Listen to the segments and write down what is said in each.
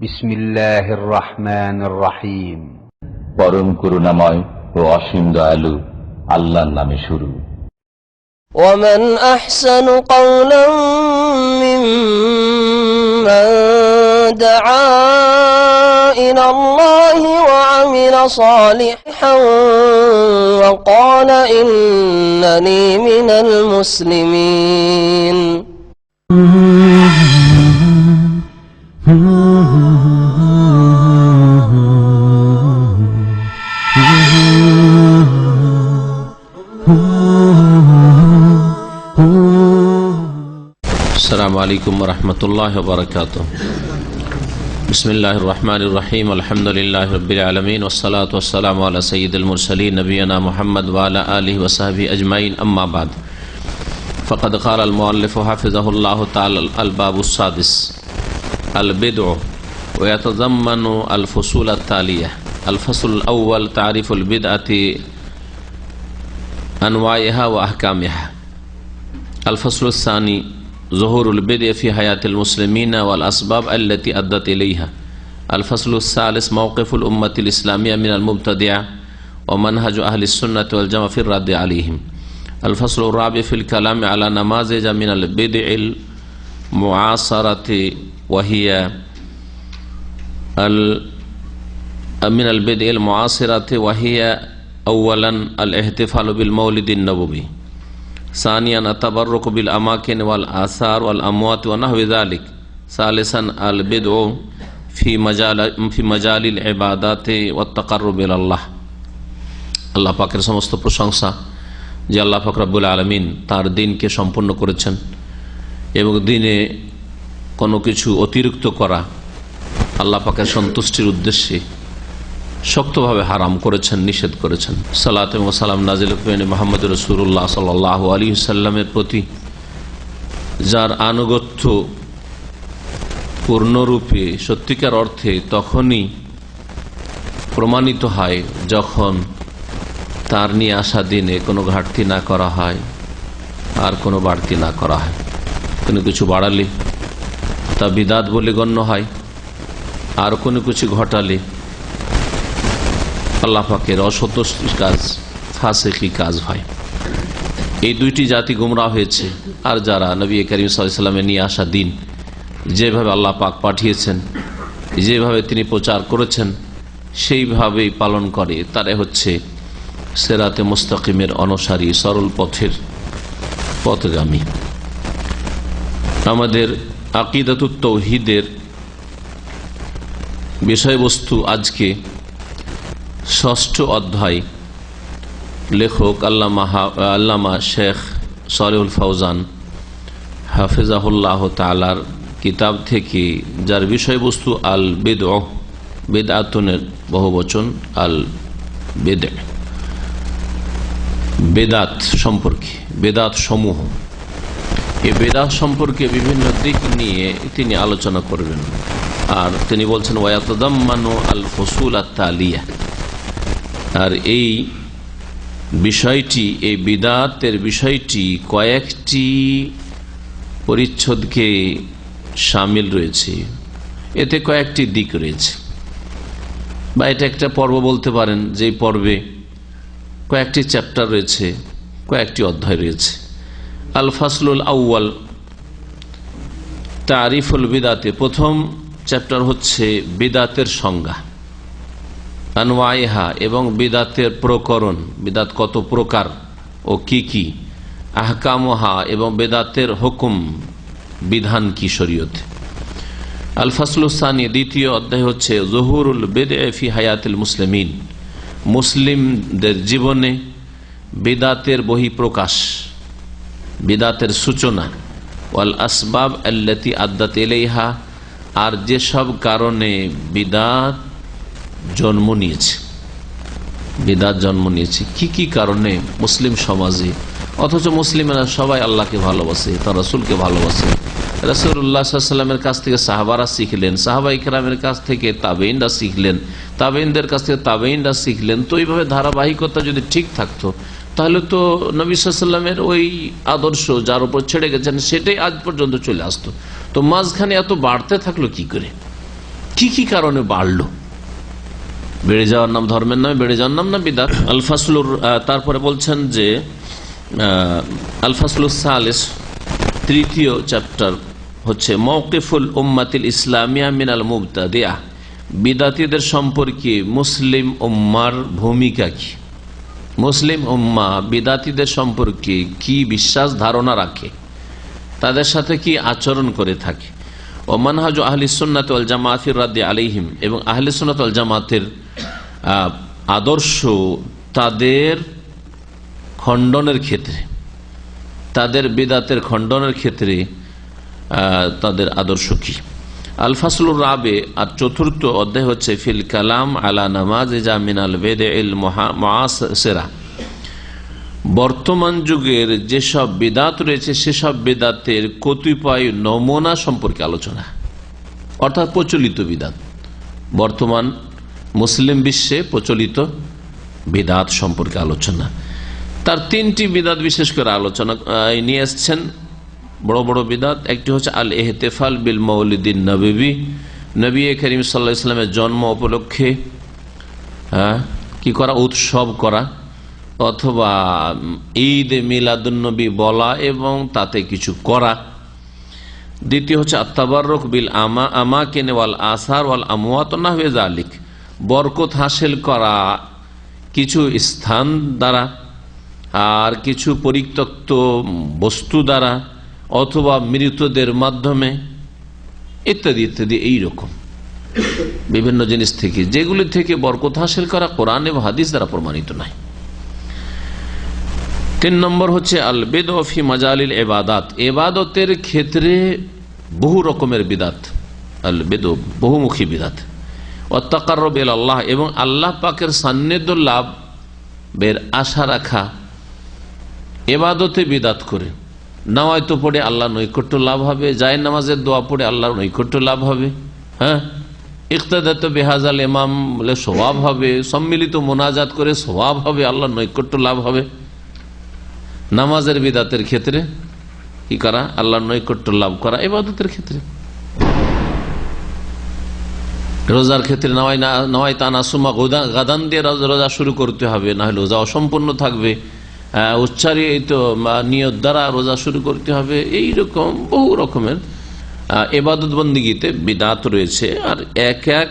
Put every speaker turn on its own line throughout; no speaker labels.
বিসমিল্লাহির রহমানির রহিম।
পরম করুণাময় ও অসীম দয়ালু আল্লাহর নামে শুরু।
ومن أحسن قولا ممن دعا إلى الله وعمل صالحا وقال إنني من المسلمين
السلام عليكم ورحمة الله وبركاته. بسم الله الرحمن الرحيم. الحمد لله رب العالمين والصلاة والسلام على سيد المرسلين نبينا محمد وعلى آله وصحبه أجمعين. أما بعد فقد قال المؤلف حفظه الله تعالى الباب السادس البدع ويتضمن الفصول التالية. الفصل الأول تعريف البدعة أنواعها وأحكامها. الفصل الثاني ظهور البدع في حياة المسلمين والأسباب التي أدت إليها. الفصل الثالث موقف الأمة الإسلامية من المبتدعة ومنهج أهل السنة والجماعة في الرد عليهم. الفصل الرابع في الكلام على نماذج من البدع المعاصرة وهي من البدع المعاصرة وهي أولا الاحتفال بالمولد النبوي، ثانيا التبرك بالأماكن والآثار والأموات ونحو ذلك، ثالثا البدع في مجال العبادات والتقرب إلى الله. আল্লাহ পাকের সমস্ত প্রশংসা যে আল্লাহ পাক রব্বুল আলামিন তার দিনকে সম্পূর্ণ করেছেন এবং দিনে কোনো কিছু অতিরিক্ত করা আল্লাহ পাকের সন্তুষ্টির উদ্দেশ্যে শক্তভাবে হারাম করেছেন, নিষেধ করেছেন। সালাত এবং সালাম নাজিল করেন মুহাম্মদ রাসূলুল্লাহ সাল্লাল্লাহু আলাইহি ওয়াসাল্লামের প্রতি, যার আনুগত্য পূর্ণরূপে সত্যিকার অর্থে তখনই প্রমাণিত হয় যখন তার নিয়ে আসা দিনে কোনো ঘাটতি না করা হয় আর কোনো বাড়তি না করা হয়। কোনো কিছু বাড়ালে তা বিদাত বলে গণ্য হয়, আর কোনো কিছু ঘটালে আল্লাহ পাকের অসন্তুষ্ট কাজ, ফাসিকি কাজ হয়। এই দুইটি জাতি গুমরাহ হয়েছে। আর যারা নবী করিম সাল্লাল্লাহু আলাইহি ওয়াসাল্লামের নিয়ে আসা দিন যেভাবে আল্লাহ পাক পাঠিয়েছেন, যেভাবে তিনি প্রচার করেছেন সেইভাবেই পালন করে, তারা হচ্ছে সিরাতে মুস্তাকিমের অনুসারী, সরল পথের পথগামী। আমাদের আকিদাতুত তাওহীদের বিষয়বস্তু আজকে 6 অধ্যায়। লেখক আল্লামা শেখ সালেহুল ফৌজান হাফিজাহুল্লাহ তাআলার কিতাব থেকে, যার বিষয়বস্তু আল বিদআ, বিদআতুনের বহুবচন আল বিদআ, বেদাত সম্পর্কে, বেদাত সমূহ। এই বেদাত সম্পর্কে বিভিন্ন দিক নিয়ে তিনি আলোচনা করবেন। আর তিনি বলছেন ওয়ায়াতাদাম্মানু আল ফুসুল আত-তালিয়া। আর এই বিষয়টি, এই বিদাতের বিষয়টি কয়েকটি পরিচ্ছদকে শামিল রয়েছে, এতে কয়েকটি দিক রয়েছে, বা এটা একটা পর্ব বলতে পারেন, যে পর্বে কয়েকটি চ্যাপ্টার রয়েছে, কয়েকটি অধ্যায় রয়েছে। আল ফাসলুল আউয়াল তারিফুল বিদাতে, প্রথম চ্যাপ্টার হচ্ছে বিদাতের সংজ্ঞা, আনওয়াইহা, এবং বিদাতের প্রকরণ, বিদাত কত প্রকার ও কি কি, আহকামহা, এবং বেদাতের হুকুম, বিধান কি শরীয়তে। আল ফাসলুস সানি, দ্বিতীয় অধ্যায় হচ্ছে যুহুরুল বিদআ ফি হায়াতিল মুসলিমিন, মুসলিমদের জীবনে বিদাতের বহিঃপ্রকাশ, বিদাতের সূচনা, ওয়াল আসবাব আল্লাতী আদ্দাত ইলাইহা, আর যেসব কারণে বিদাত জন্ম নিয়েছে, বিদাত জন্ম নিয়েছে, কি কি কারণে মুসলিম সমাজে, অথচ মুসলিমেরা সবাই আল্লাহকে ভালোবাসে, তার রাসূলকে ভালোবাসে। রাসূলুল্লাহ সাল্লাল্লাহু আলাইহি ওয়াসাল্লামের কাছ থেকে সাহাবারা শিখলেন, সাহাবায়ে কেরামের কাছ থেকে তাবেঈনরা শিখলেন, তাবেঈনদের কাছ থেকে তাবেঈনরা শিখলেন। তো এইভাবে ধারাবাহিকতা যদি ঠিক থাকতো, তাহলে তো নবী সাল্লাল্লাহু আলাইহি ওয়াসাল্লামের ওই আদর্শ যার উপর ছেড়ে গেছেন সেটাই আজ পর্যন্ত চলে আসতো। তো মাঝখানে এত বাড়তে থাকলো কি করে? কি কি কারণে বাড়লো? বেড়ে যাওয়ার নাম ধর্মের নামে বেড়ে যাওয়ার নাম না বিদাত। আল ফাসলুর তারপরে বলছেন যে আল ফাসলুস সালিস, তৃতীয় চ্যাপ্টার হচ্ছে মওকিফুল উম্মাতিল ইসলামিয়া মিনাল মুবতাদিআহ, বিদাতীদের সম্পর্কে মুসলিম উম্মার ভূমিকা কি? মুসলিম উম্মা বিদাতীদের সম্পর্কে কি বিশ্বাস ধারণা রাখে, তাদের সাথে কি আচরণ করে থাকে। ও মানহাজ আহলিস সুন্নাত ওয়াল জামাআতির রাদ্দি আলাইহিম, এবং আহলিস সুন্নাত ওয়াল জামাতের আদর্শ তাদের খণ্ডনের ক্ষেত্রে, তাদের বিদাতের খণ্ডনের ক্ষেত্রে তাদের আদর্শ কি। আল ফাসলুর রাবে, আর চতুর্থ অধ্যায় হচ্ছে ফিল কালাম আলা নামাজ মিনাল বিদআল মুআসিরা, বর্তমান যুগের যেসব বিদাত রয়েছে সেসব বিদাতের কতিপয় নমুনা সম্পর্কে আলোচনা, অর্থাৎ প্রচলিত বিদাত, বর্তমান মুসলিম বিশ্বে প্রচলিত বিদাত সম্পর্কে আলোচনা। তার তিনটি বিদাত বিশেষ করে আলোচনা নিয়ে এসছেন, বড় বড় বিদাত। একটি হচ্ছে আল ইহতিফাল বিল মৌলিদিন নবী, নবী করিম সাল্লাল্লাহু আলাইহি ওয়াসাল্লামের জন্ম উপলক্ষে কি করা, উৎসব করা, অথবা ঈদ মিলাদুন নবী বলা এবং তাতে কিছু করা। দ্বিতীয় হচ্ছে আত-তাবাররুক বিল আমাকিন ওয়াল আসার ওয়াল আমওয়াত ওয়া নাহওয়া যালিক, বরকত হাসিল করা কিছু স্থান দ্বারা আর কিছু পরিত্যক্ত বস্তু দ্বারা অথবা মৃতদের মাধ্যমে ইত্যাদি ইত্যাদি, এইরকম বিভিন্ন জিনিস থেকে, যেগুলি থেকে বরকত হাসিল করা কোরআন এবং হাদিস দ্বারা প্রমাণিত নয়। 3 নম্বর হচ্ছে আল বিদআ ফি মাজালিল ইবাদাত, ইবাদতের ক্ষেত্রে বহু রকমের বিদাত, আল বিদআ বহুমুখী বিদাত। ওয়া তাকাররুব ইলা আল্লাহ, এবং আল্লাহ পাকের সান্নিধ্য লাভের আশা রাখা ইবাদতে বিদাত করে। নামাজ পড়ে আল্লাহ নৈকট্য লাভ হবে, যায় নামাজের দোয়া পড়ে আল্লাহর নৈকট্য লাভ হবে, হ্যাঁ, ইক্তাদাত বিহাজাল ইমাম বলে সওয়াব হবে, সম্মিলিত মোনাজাত করে সওয়াব হবে, আল্লাহর নৈকট্য লাভ হবে। নামাজের বিদাতের ক্ষেত্রে কি করা, আল্লাহর নৈকট্য লাভ করা ইবাদতের ক্ষেত্রে। রোজার ক্ষেত্রে নওয়াই তানা সুমা গাদান দিয়ে রোজা শুরু করতে হবে, না হলে রোজা অসম্পূর্ণ থাকবে। উচ্চারিত নিয়ত দ্বারা রোজা শুরু করতে হবে। এইরকম বহু রকমের ইবাদত বন্দিগিতে বিদাত রয়েছে, আর এক এক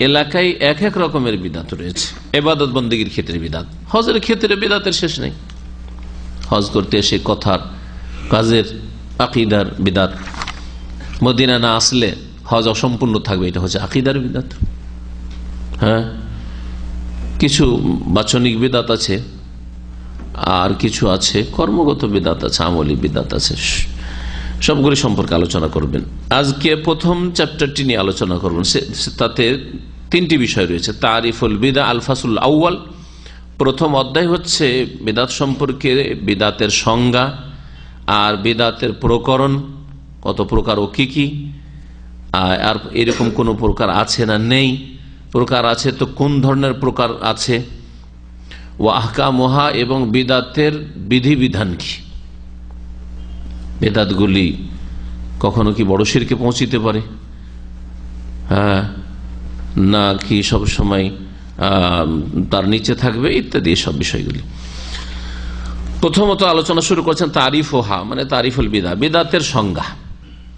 এলাকায় এক এক রকমের বিদাত রয়েছে। ইবাদত বন্দিগির ক্ষেত্রে বিদাত, হজের ক্ষেত্রে বিদাতের শেষ নেই। হজ করতে এসে কথার কাজের আকীদার বিদাত, মদিনা না আসলে হজ অসম্পূর্ণ থাকবে, এটা হচ্ছে আকীদার বিদাত। হ্যাঁ, কিছু বাচনিক বিদাত আছে, আর কিছু আছে কর্মগত বিদাত আছে, আমলি বিদাত আছে। সবগুলি সম্পর্কে আলোচনা করবেন। আজকে প্রথম চ্যাপ্টারটি নিয়ে আলোচনা করবেন, তাতে 3টি বিষয় রয়েছে। তারিফুল বিদা আল ফাসল আউয়াল, প্রথম অধ্যায় হচ্ছে বিদাত সম্পর্কে, বিদাতের সংজ্ঞা আর বিদাতের প্রকরণ, কত প্রকার ও কি কি, আর এরকম কোন প্রকার আছে না নেই, প্রকার আছে তো কোন ধরনের প্রকার আছে, ও আহকামুহা, এবং বিদাতের বিধিবিধান কি। বেদাতগুলি কখনো কি বড় শিরকে পৌঁছিতে পারে, হ্যাঁ, না কি সব সময় তার নিচে থাকবে, ইত্যাদি সব বিষয়গুলি। প্রথমত আলোচনা শুরু করছেন তারিফুহা, মানে তারিফুল বিদা, বিদাতের সংজ্ঞা।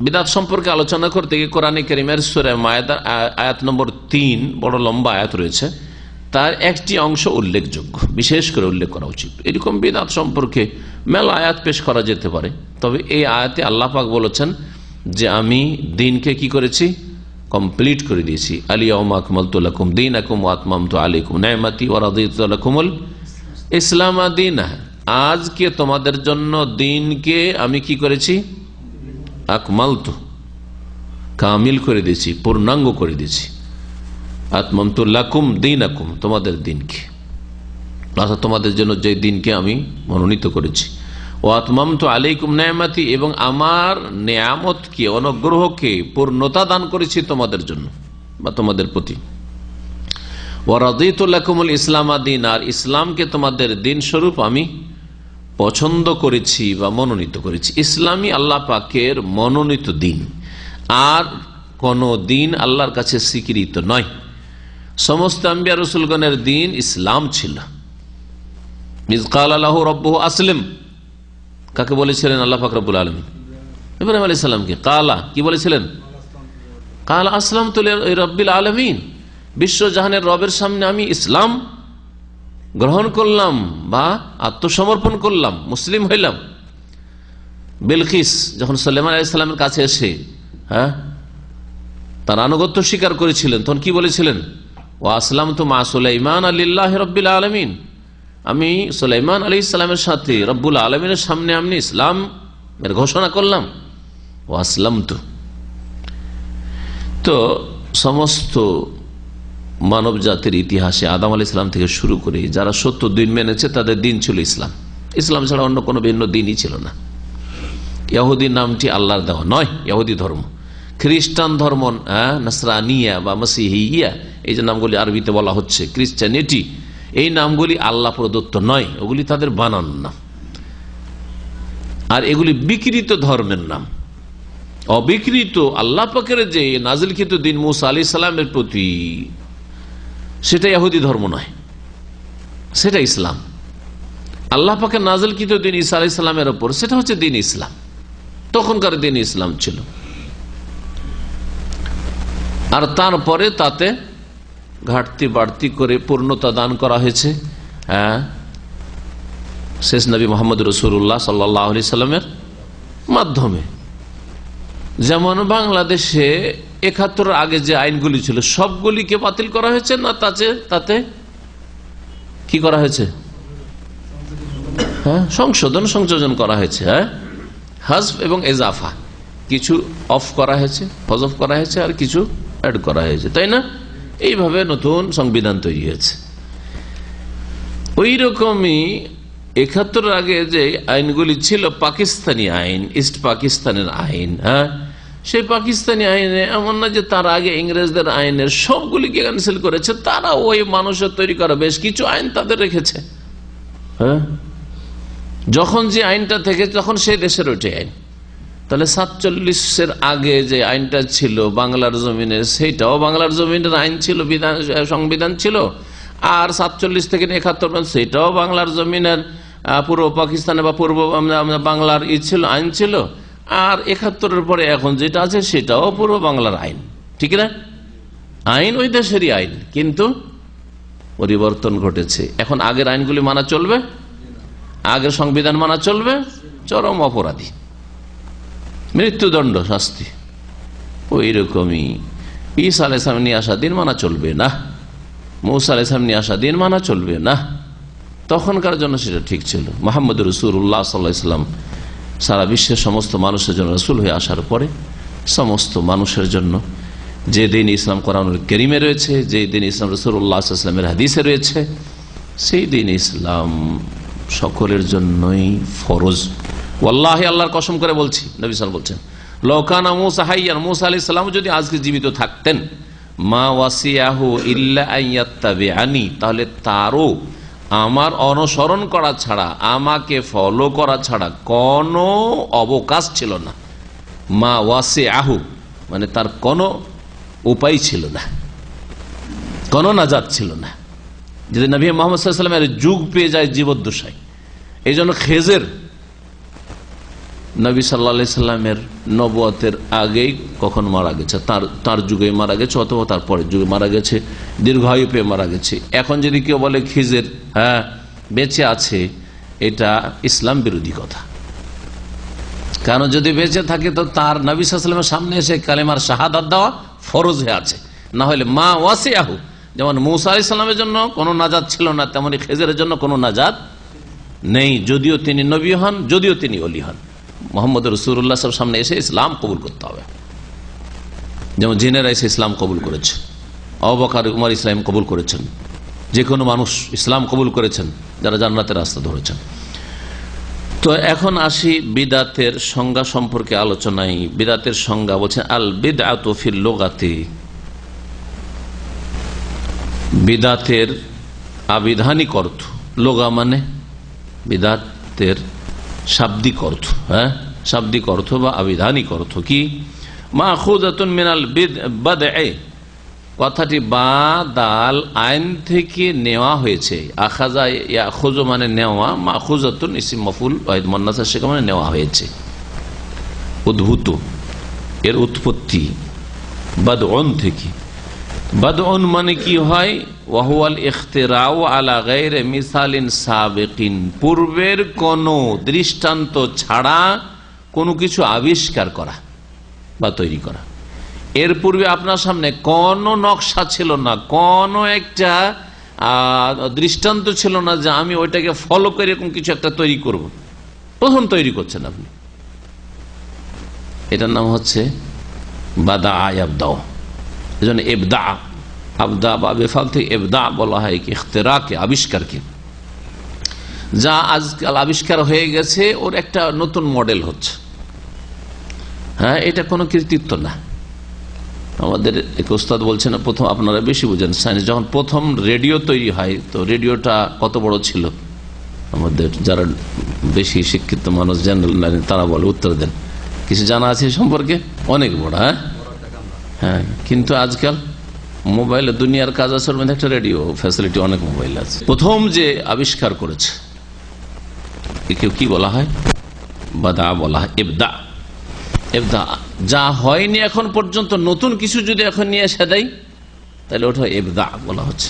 বিদাত সম্পর্কে আলোচনা করতে গিয়ে কোরআনে কারীমের সূরা মায়েদার আয়াত নম্বর 3, বড় লম্বা আয়াত রয়েছে, তার একটি অংশ উল্লেখযোগ্য, বিশেষ করে উল্লেখ করা উচিত। এরকম বিদাত সম্পর্কে মেলা আয়াত পেশ করা যেতে পারে, তবে এই আয়াতে আল্লাহ পাক বলেছেন যে আমি দিনকে কি করেছি, কমপ্লিট করে দিয়েছি। আলিয়াউমা আকমালতু লাকুম দীনাকুম ওয়া আতমামতু আলাইকুম নি'মাতি ওয়া রাদিতু লাকুমুল ইসলাম দীনা, আজকে তোমাদের জন্য দিনকে আমি কি করেছি, আকমালতু, কামিল করে দিয়েছি, পূর্ণাঙ্গ করে দিয়েছি। আতমামতু লাকুম দীনাকুম, তোমাদের দিনকে, অর্থাৎ তোমাদের জন্য যে দিনকে আমি মনোনীত করেছি। ও আতমামতু আলাইকুম নি'মাতি, এবং আমার নিয়ামতকে, অনুগ্রহকে পূর্ণতা দান করেছি তোমাদের জন্য বা তোমাদের প্রতি। ওয়া রাদিতু লাকুমুল ইসলাম দীন, আর ইসলামকে তোমাদের দিন স্বরূপ আমি পছন্দ করেছি বা মনোনীত করেছি। ইসলামই আল্লাহ পাকের মনোনীত দিন। আর কোন দিন আল্লাহর কাছে স্বীকৃত নয়। সমস্ত আম্বিয়া রাসূলগণের দিন ইসলাম ছিল। ইয ক্বালা লাহু রাব্বুহু আসলিম, কাকে বলেছিলেন? আল্লাহ পাক রব্বুল আলামিন ইব্রাহিম আলাইহিস সালামকে। কালা কি বলেছিলেন? কালা আসলামতু লিরাব্বিল আলামিন, বিশ্বজাহানের রবের সামনে আমি ইসলাম গ্রহণ করলাম বা আত্মসমর্পণ করলাম, মুসলিম হইলাম। বিলকিস যখন সুলাইমান আলাইহিস সালামের কাছে এসে তার আনুগত্য স্বীকার করেছিলেন, তখন কি বলেছিলেন? ওয়া আসলামতু মা সুলাইমান লিল্লাহি রাব্বিল আলামিন, আমি সুলাইমান আলাইহিস সালামের সাথে রব্বুল আলামিনের সামনে আমি ইসলাম এর ঘোষণা করলাম। ওয়া আসলামতু। তো সমস্ত মানব জাতির ইতিহাসে আদম আলাইহিস সালাম থেকে শুরু করে যারা 70 দিন মেনেছে তাদের দিন ছিল ইসলাম। ইসলাম ছাড়া অন্য কোনো ভিন্ন দিনই ছিল না। ইহুদি নামটি আল্লাহর দেওয়া নয়, ইহুদি ধর্ম। খ্রিস্টান ধর্ম নাসরানিয়া বা মসিহিয়া, এই যে নামগুলি আরবিতে বলা হচ্ছে, ক্রিশ্চিয়ানিটি, এই নামগুলি আল্লাহ প্রদত্ত নয়, ওগুলি তাদের বানান নাম। আর এগুলি বিকৃত ধর্মের নাম। অবিকৃত আল্লাহ পাকের যে নাজিলকৃত দিন মুসা আলাইহিস সালামের প্রতি, সেটা ইহুদি ধর্ম নয়, সেটা ইসলাম। আল্লাহ পাকের নাজিলকৃত দিন ঈসা আলাইহিস সালামের উপর, সেটা হচ্ছে দিন ইসলাম। তখনকার দিন ইসলাম ছিল। আর তারপরে তাতে ঘাটতি বাড়তি করে পূর্ণতা দান করা হয়েছে শেষ নবী মুহাম্মদ রাসূলুল্লাহ সাল্লাল্লাহু আলাইহি সাল্লামের মাধ্যমে। যেমন বাংলাদেশে ৭১ আগে যে আইনগুলি ছিল সবগুলিকে বাতিল করা হয়েছে না, তাতে কি করা হয়েছে? সংযোজন করা হয়েছে। হাজফ এবং এজাফা, কিছু অফ করা হয়েছে, হজফ করা হয়েছে, আর কিছু অ্যাড করা হয়েছে, তাই না? এইভাবে নতুন সংবিধান তৈরি হয়েছে। ওই রকমই ৭১ আগে যে আইনগুলি ছিল পাকিস্তানি আইন, ইস্ট পাকিস্তানের আইন, সেই পাকিস্তানি আইনে এমন না যে তার আগে ইংরেজদের আইনের সবগুলিকে ক্যান্সেল করেছে, তারা ওই মানুষের তৈরি করা বেশ কিছু আইন তাদের রেখেছে। যখন যে আইনটা থেকে তখন সেই দেশের ওইটাই আইন। তাহলে ৪৭-এর আগে যে আইনটা ছিল বাংলার জমিনে, সেইটাও বাংলার জমিনের আইন ছিল, সংবিধান ছিল। আর ৪৭ থেকে ৭১ সেটাও বাংলার জমিনের পূর্ব পাকিস্তানে বা পূর্ব বাংলার ছিল, আইন ছিল। আর ৭১-এর পরে এখন যেটা আছে সেটাও পূর্ব বাংলার আইন, ঠিক না? আইন ওই দেশেরই আইন, কিন্তু পরিবর্তন ঘটেছে। এখন আগের আইনগুলি মানা চলবে? আগের সংবিধান মানা চলবে? চরম অপরাধী, মৃত্যুদণ্ড, শাস্তি। ওই রকমই ঈসা আলাইহিস সালাম নিয়ে আসা দিন মানা চলবে না, মুসা আলাইহিস সালাম নিয়ে আসা দিন মানা চলবে না। তখনকার জন্য সেটা ঠিক ছিল। মুহাম্মদ রাসূলুল্লাহ সাল্লাল্লাহু আলাইহি ওয়াসাল্লাম সারা বিশ্বের সমস্ত মানুষের জন্য রাসূল হয়ে আসার পরে সমস্ত মানুষের জন্য যে দিন ইসলাম কোরআনুল কারীমে রয়েছে, যে দিন ইসলাম রাসূলুল্লাহ সাল্লাল্লাহু আলাইহি ওয়াসাল্লামের হাদিসে রয়েছে, সেই দিন ইসলাম সকলের জন্যই ফরজ। ওয়াল্লাহি, আল্লাহর কসম করে বলছি, নবী সাল্লাল্লাহু আলাইহি ওয়াসাল্লাম বলছেন, লাউ কানা মূসা হাইয়ান, মূসা আলাইহিস সালাম যদি আজকে জীবিত থাকতেন, মা ওয়াসিয়াহু ইল্লা আইয়াত্তাবিআনি, তাহলে তারও আমার অনুসরণ করা ছাড়া, আমাকে ফলো করা ছাড়া কোনো অবকাশ ছিল না। মা ওয়াসিয়াহু মানে তার কোনো উপায় ছিল না, কোনো নাজাত ছিল না। যদি নবী মুহাম্মদ সাল্লাল্লাহু আলাইহি ওয়াসাল্লামের যুগ পেয়ে যায় জীবদ্দশায়, এই জন্য খেজের নবী সাল্লাল্লাহু আলাইহি সাল্লামের নবুয়তের আগেই কখন মারা গেছে, তার যুগে মারা গেছে, অথবা তারপরের যুগে মারা গেছে, দীর্ঘায়ু পেয়ে মারা গেছে। এখন যদি কেউ বলে খিজের বেঁচে আছে, এটা ইসলাম বিরোধী কথা। কারণ যদি বেঁচে থাকে তো তার নবী সাল্লাল্লাহু আলাইহি ওয়াসাল্লামের সামনে এসে কালেমার শাহাদাত দেওয়া ফরজ হয়ে আছে। না হলে মা ওয়াসিয়াহু, যেমন মুসা আলাইহিস সালামের জন্য কোনো নাজাত ছিল না, তেমনি খেজেরের জন্য কোনো নাজাত নেই, যদিও তিনি নবী হন, যদিও তিনি ওলি হন। মুহাম্মদ রাসূলুল্লাহ সাল্লাল্লাহু আলাইহি ওয়াসাল্লামের সামনে এসে ইসলাম কবুল করতে হবে। যেমন জিনেরা এসে ইসলাম কবুল করেছে, আবু বকর উমর ইসলাম কবুল করেছেন, যে কোনো মানুষ ইসলাম কবুল করেছেন যারা জান্নাতের রাস্তা ধরেছেন। তো এখন আসি বিদাতের সংজ্ঞা সম্পর্কে আলোচনায়। বিদাতের সংজ্ঞা বলছেন আল বিদআতু ফিল লুগাতি, বিদাতের আবিধানিক অর্থ, লোগা মানে বিদাতের শাব্দিক অর্থ, শাব্দিক অর্থ বা আবিধানিক অর্থ কি? মাখুযাতুন মিনাল বাদঈ, কথাটি বাদাল আইন থেকে নেওয়া হয়েছে। আখাযা ইয়াখুযু মানে নেওয়া, মাখুযাতুন ইসম মাফউল ওয়াহিদ মুন্নাস সেটা মানে নেওয়া হয়েছে, উদ্ভূত, এর উৎপত্তি বাদউন থেকে। বাদউন মানে কি হয়? ওয়াহুয়াল ইখতিরাউ আলা গায়রি মিসালিন সাবিকিন, পূর্বের কোন দৃষ্টান্ত ছাড়া কোনো কিছু আবিষ্কার করা বা তৈরি করা। এর পূর্বে আপনার সামনে কোনো নকশা ছিল না, কোনো একটা দৃষ্টান্ত ছিল না যে আমি ওইটাকে ফলো করে এরকম কিছু একটা তৈরি করব। প্রথম তৈরি করছেন আপনি, এটার নাম হচ্ছে বাদা আয়াবদাও। এই জন্য এবদা, আবদা বা বেফাল থেকে এবদা বলা হয় কি ইখতিরাকে, আবিষ্কারকে। যা আজকাল আবিষ্কার হয়ে গেছে ওর একটা নতুন মডেল হচ্ছে। হ্যাঁ, এটা কোনো কৃতিত্ব না। আমাদের এক ওস্তাদ বলছেন, প্রথম আপনারা বেশি বুঝেন সায়েন্স, যখন প্রথম রেডিও তৈরি হয় তো রেডিওটা কত বড় ছিল? আমাদের যারা বেশি শিক্ষিত মানুষ জেনারেল তারা বলে, উত্তর দেন, কিছু জানা আছে সম্পর্কে? অনেক বড়। হ্যাঁ, কিন্তু আজকাল মোবাইলে দুনিয়ার কাজ আসলে একটা রেডিও ফ্যাসিলিটি, অনেক মোবাইল আছে। প্রথম যে আবিষ্কার করেছে কেউ কি বলা হয়? বাদা বলা হয়, এবদা। এবদা যা হয়নি এখন পর্যন্ত, নতুন কিছু যদি এখন নিয়ে এসে দেয় তাহলে ওটা এবদা বলা হচ্ছে।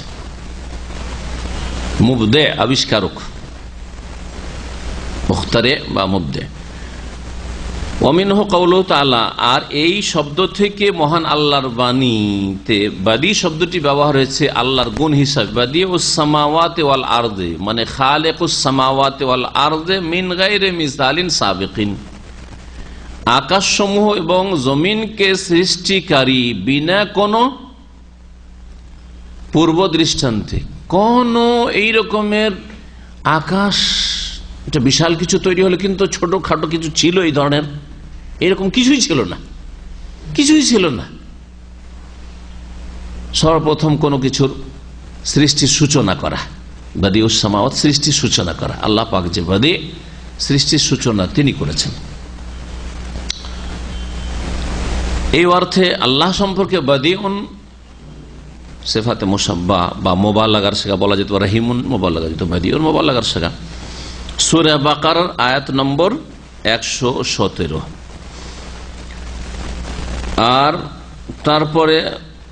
মুবদে আবিষ্কারক, মুখতারে বা মুবদে। ওয়ামিনহু কাউলুহু তাআলা, আর এই শব্দ থেকে মহান আল্লাহর বাণীতে বাদী শব্দটি ব্যবহার হয়েছে আল্লাহর গুণ হিসাবে। বাদিউস সামাওয়াতি ওয়াল আরদি মানে খালিকুস সামাওয়াতি ওয়াল আরদি মিন গায়রি মিসালিন সাবিকিন, আকাশসমূহ এবং জমিনকে সৃষ্টিকারী বিনা কোনো পূর্ব দৃষ্টান্তে। কোন এই রকমের আকাশ, এটা বিশাল কিছু তৈরি হলো, কিন্তু ছোটখাটো কিছু ছিল এই ধরনের, এরকম কিছুই ছিল না, কিছুই ছিল না। সর্বপ্রথম কোনো কিছুর সৃষ্টির সূচনা করা, বাদিউস সামাওয়াত, সৃষ্টির সূচনা করা। আল্লাহ পাক যে বাদী, সৃষ্টির সূচনা তিনি করেছেন। এই অর্থে আল্লাহ সম্পর্কে বাদিউন সিফাতে মুসাব্বা বা মুবালাগার শেখা বলা যেত, রাহিমুন মুবালাগা যেত, বাদিউন মুবালাগার শেখা। সূরা বাকারার আয়াত নম্বর 117। আর তারপরে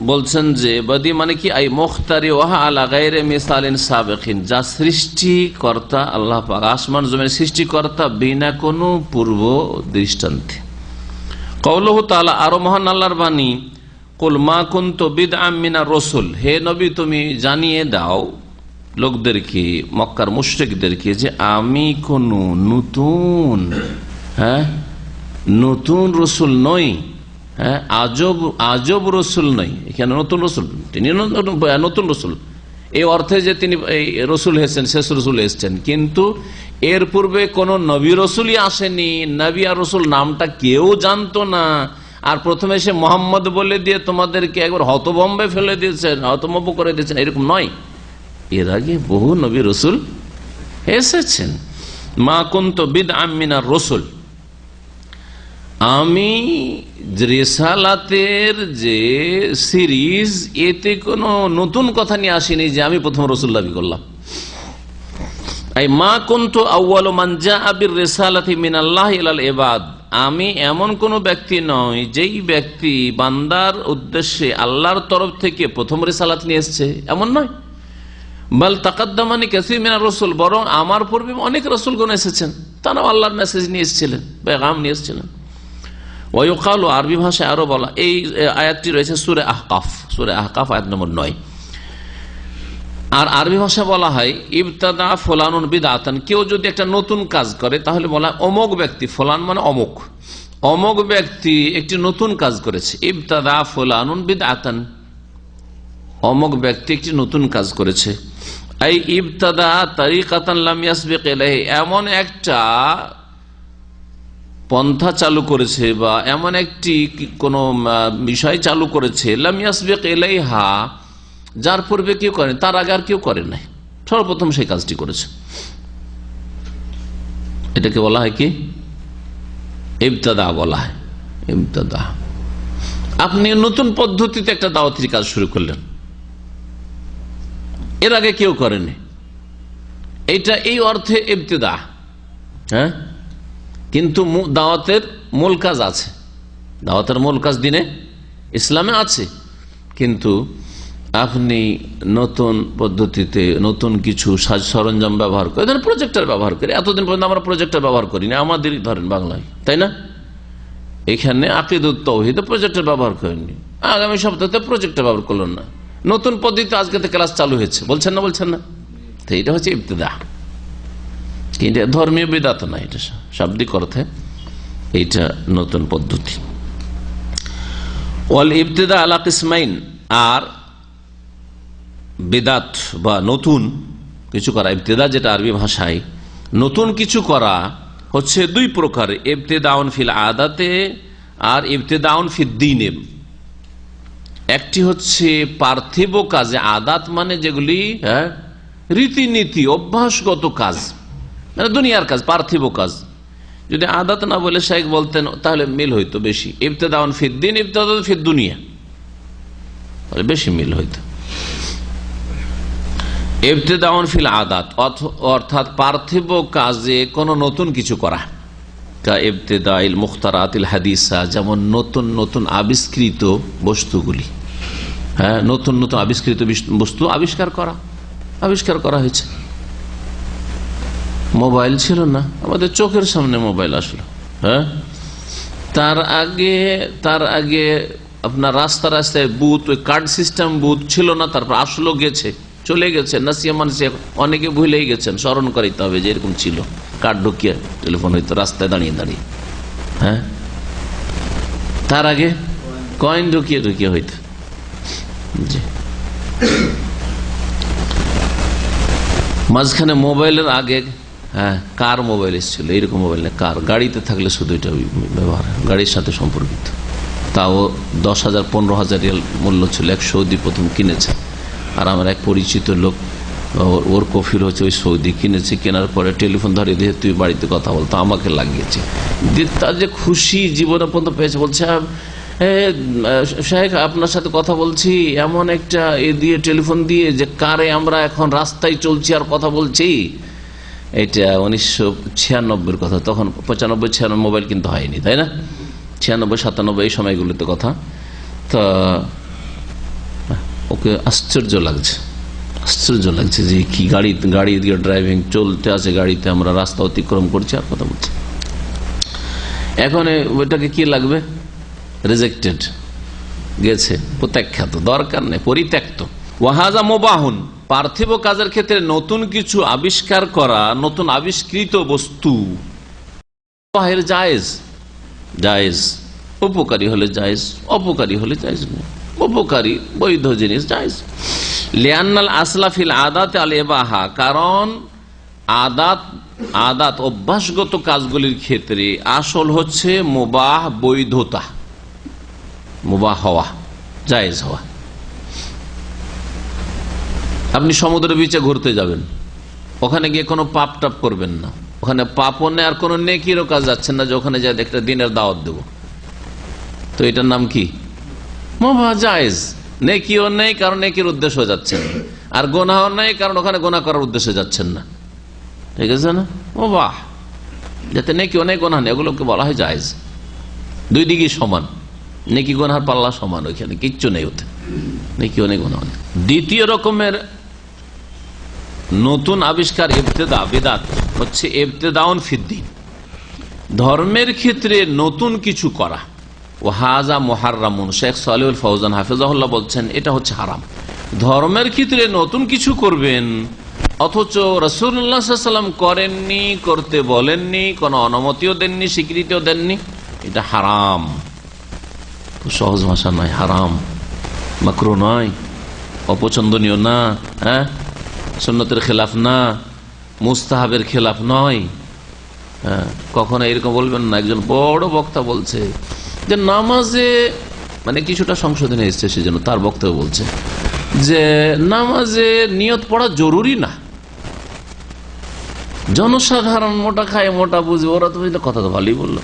বলছেন যে বাদি মানে কি? আই মুখতারি ওয়াহা আলা গায়রি মিসালিন সাবিকিন, যা সৃষ্টিকর্তা আল্লাহ পাক, আসমান জমিনের সৃষ্টিকর্তা বিনা কোনো পূর্ব দৃষ্টান্তে। কাউলুহু তাআলা, আরো মহান আল্লাহর বাণী, কুল মা কুনতু বিদআম মিনার রাসূল, হে নবী তুমি জানিয়ে দাও লোকদেরকে, মক্কার মুশরিকদেরকে, যে আমি কোন নতুন রসুল নই। হ্যাঁ, আজব রসুল নই। এখানে নতুন রসুল, তিনি নতুন রসুল এই অর্থে যে তিনি রসুল এসেছেন, শেষ রসুল এসেছেন, কিন্তু এর পূর্বে কোন নবী রসুলই আসেনি। নবী আর রসুল নামটা কেউ জানতো না। আর প্রথমে সে মোহাম্মদ বলে দিয়ে তোমাদেরকে একবার হতভম্বে ফেলে দিয়েছেন, হতভম্ব করে দিয়েছেন, এরকম নয়। এর আগে বহু নবী রসুল এসেছেন। মা কুনতু বিদআম মিনার রাসূল, আমি রিসালাতের যে সিরিজ, এতে কোনো নতুন কথা নিয়ে আসিনি যে আমি প্রথম রসুল দাবি করলাম। আই মা কুনতু আউয়ালু মান জাআ বির রিসালাতি মিনাল্লাহ ইলাল ইবাদ, আমি এমন কোন ব্যক্তি নই যেই ব্যক্তি বান্দার উদ্দেশ্যে আল্লাহর তরফ থেকে প্রথম রিসালাত নিয়ে এসেছে, এমন নয়। বাল তাকাদ্দামানি কাসীর মিনার রাসূল, বরং আমার পূর্বে অনেক রাসূলগণ এসেছেন, তারাও আল্লাহর মেসেজ নিয়ে এসেছিলেন, পেগাম নিয়ে এসেছিলেন। ওয়ায়ুকালু, আরবি ভাষায় আরো বলা, এই আয়াতটি রয়েছে সূরা আহকাফ, সূরা আহকাফ আয়াত নম্বর 9। আর আরবি ভাষায় বলা হয় ইবতাদা ফুলানুন বিদআতান, কেউ যদি একটা নতুন কাজ করে তাহলে বলা হয় অমুক ব্যক্তি, ফুলান মানে অমুক, অমুক ব্যক্তি একটি নতুন কাজ করেছে। ইবতাদা ফুলানুন বিদআতান, অমুক ব্যক্তি একটি নতুন কাজ করেছে। এই ইবতাদা তারিকাতান লাম ইয়াসবিক ইলাইহি, এমন একটা পন্থা চালু করেছে বা এমন একটি কোন বিষয় চালু করেছে, লাম ইয়াসবিক ইলাইহা, যার পূর্বে কেউ করেন, তার আগে আর কেউ করেন নাই, সর্বপ্রথম সেই কাজটি করেছে। এটাকে বলা হয় কি? ইবতাদা বলা হয়, ইবতাদা। আপনি নতুন পদ্ধতিতে একটা দাওয়াতের কাজ শুরু করলেন, এর আগে কেউ করেনি, এটা এই অর্থে ইবতিদা। হ্যাঁ, কিন্তু দাওয়াতের মূল কাজ আছে, দাওয়াতের মূল কাজ দিনে ইসলামে আছে, কিন্তু আপনি নতুন পদ্ধতিতে নতুন কিছু সাজ সরঞ্জাম ব্যবহার করে, ধরেন প্রজেক্টর ব্যবহার করি, এতদিন পর্যন্ত আমরা প্রজেক্টর ব্যবহার করিনি, আমাদেরই ধরেন বাংলায়, তাই না? এখানে আকীদাতুত তাওহীদ প্রজেক্টর ব্যবহার করেননি, আগামী সপ্তাহে প্রজেক্টর ব্যবহার করলেন না, নতুন পদ্ধতিতে আজকে থেকে ক্লাস চালু হয়েছে, বলছেন না? বলছেন না? তো এটা হচ্ছে ইবতিদা, কিন্তু ধর্মীয় বিদআত না, এটা শাব্দিক অর্থে এইটা নতুন পদ্ধতি। ওয়াল ইবতিদা আলা কিসমাইন, আর বিদআত বা নতুন কিছু করা, ইবতিদা যেটা আরবি ভাষায় নতুন কিছু করা হচ্ছে দুই প্রকার, ইবতিদাউন ফিল আদাতে আর ইবতিদাউন ফিদ দ্বীনে। একটি হচ্ছে পার্থিব কাজে, আদাত মানে যেগুলি রীতিনীতি অভ্যাসগত কাজ, মানে দুনিয়ার কাজ, পার্থিব কাজ। যদি আদাত না বলে শাইখ বলতেন তাহলে মিল হইতো বেশি, ইবতিদাউন ফিদ দ্বীন ইবতিদাউন ফিদ দুনিয়া, তাহলে বেশি মিল হইতো। ইবতিদাউন ফিল আদাত অর্থাৎ পার্থিব কাজে কোন নতুন কিছু করা, কা ইবতিদাইল মুখতারাতিল হাদিসা, যেমন নতুন নতুন আবিষ্কৃত বস্তুগুলি, হ্যাঁ, নতুন নতুন আবিষ্কৃত বস্তু আবিষ্কার করা হয়েছে। মোবাইল ছিল না, আমাদের চোখের সামনে মোবাইল আসলো। হ্যাঁ, তার আগে আপনার রাস্তায় বুথ, ওই কার্ড সিস্টেম বুথ ছিল না, তারপর আসলো, গেছে, চলে গেছে, নাসিয়া মানসিয়া, অনেকে ভুলেই গেছেন, স্মরণ করাইতে হবে যে এরকম ছিল, কার্ড ঢুকিয়ে টেলিফোন হইতো রাস্তায় দাঁড়িয়ে দাঁড়িয়ে। হ্যাঁ, তার আগে কয়েন ঢুকিয়ে হইতো। জি, মাঝখানে মোবাইলের আগে কার মোবাইল এসেছিল, এইরকম মোবাইল না, কার, গাড়িতে থাকলে শুধু এটা ব্যবহার, গাড়ির সাথে সম্পর্কিত, তাও 10,000 15,000 রিয়াল মূল্য ছিল। এক সৌদি প্রথম কিনেছে, আর আমার এক পরিচিত লোক, ওর কফির হচ্ছে ওই সৌদি কিনেছে, কেনার পরে টেলিফোন ধরিয়ে দিয়ে তুই বাড়িতে কথা বলতো, আমাকে লাগিয়েছে, তার যে খুশি জীবনে পর্যন্ত পেয়েছে, বলছে শাইখ আপনার সাথে কথা বলছি এমন একটা দিয়ে টেলিফোন দিয়ে যে কারে আমরা এখন রাস্তায় চলছি আর কথা বলছি। এটা 1996 কথা, তখন 95-96 মোবাইল কিন্তু হয়নি, তাই না? 96-97 এই সময়গুলোতে কথা। তো ওকে আশ্চর্য লাগছে যে কি গাড়ি দিয়ে ড্রাইভিং চলতে আছে, গাড়িতে আমরা রাস্তা অতিক্রম করছি আর কথা বলছি। এখন ওইটাকে কি লাগবে? রিজেক্টেড, গেছে, প্রত্যাখ্যাত, দরকার নেই, পরিত্যক্ত। ওয়াহাজা মুবাহুন, পার্থিব কাজের ক্ষেত্রে নতুন কিছু আবিষ্কার করা, নতুন আবিষ্কৃত বস্তু জায়েজ, উপকারী হলে জায়েজ, অপকারী হলে জায়েজ নেই। উপকারী বৈধ জিনিস জায়েজ। লিআন্নাল আসলা ফিল আদাত আল ইবাহা, কারণ আদাত অভ্যাসগত কাজগুলির ক্ষেত্রে আসল হচ্ছে মুবাহ, বৈধতা, মুবাহ হওয়া, জায়েজ হওয়া। আপনি সমুদ্রের বিচে ঘুরতে যাবেন, ওখানে গিয়ে কোনো পাপ টাপ করবেন না, ওখানে পাপও নেই আর কোনো নেকিরও কাজ যাচ্ছেন না যে ওখানে যায় একটা দিনের দাওয়াত দেব, তো এটার নাম কি? মুবাহ, জায়েজ। নেকিও নেই কারণ নেকির উদ্দেশ্য যাচ্ছেন, আর গোনাও নেই কারণ ওখানে গোনা করার উদ্দেশ্যে যাচ্ছেন না, ঠিক আছে না? মুবাহ, যাতে নেকিও নেই গোনা নেই, এগুলোকে বলা হয় জায়েজ। দুই দিকই সমান, নেকি গোনার পাল্লা সমান, ওইখানে কিচ্ছু নেই, ওতে নেকিও নেই গোনাও নেই। দ্বিতীয় রকমের নতুন আবিষ্কার ইবতিদা, বিদআত হচ্ছে ইবতিদাউন ফিদ্দীন, ধর্মের ক্ষেত্রে নতুন কিছু করা। ওয়াহাজা মুহাররামুন, শেখ সালেহুল ফৌজান হাফিজাহুল্লাহ বলছেন এটা হচ্ছে হারাম। ধর্মের ক্ষেত্রে নতুন কিছু করবেন অথচ রাসূলুল্লাহ সাল্লাল্লাহু আলাইহি ওয়াসাল্লাম করেননি, করতে বলেননি, কোনো অনুমতিও দেননি, স্বীকৃতিও দেননি, এটা হারাম। সহজ ভাষা নয়, হারাম, মাকরুহ নয়, অপছন্দনীয় না, হ্যাঁ, সুন্নতের খেলাফ না, মুস্তাহাবের খেলাফ নয়। কখনো এরকম বলবেন না। একজন বড় বক্তা বলছে যে নামাজে, মানে কিছুটা সংশোধনে এসছে সেজন্য তার বক্তব্য বলছে যে নামাজে নিয়ত পড়া জরুরি না। জনসাধারণ মোটা খায় মোটা বুঝবে, ওরা তো কথা তো ভালোই বললো,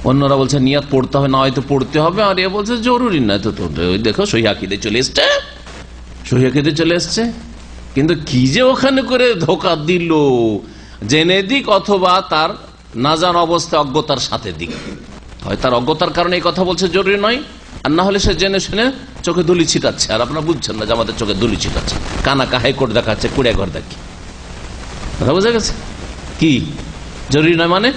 অন্যরা বলছে নিয়াত পড়তে হবে না, হয়তো পড়তে হবে, আর এ বলছে জরুরি না। তো দেখো সহি আকীদা চলে এসছে, সহি আকীদা চলে এসছে। কিন্তু কি যে ওখানে করে ধোকা দিল, জেনে দিক অথবা তার না জানা অবস্থায় অজ্ঞতার সাথে দিক, হয় তার অজ্ঞতার কারণে এই কথা বলছে জরুরি নয়, আর না হলে সে জেনে শুনে চোখে দুলি ছিটাচ্ছে। আর আপনারা বুঝছেন না যে আমাদের চোখে দুলি ছিটাচ্ছে, কানাকা হাইকোর্ট দেখাচ্ছে, কুড়িয়া ঘর দেখি। কথা বোঝা গেছে? কি জরুরি নয় মানে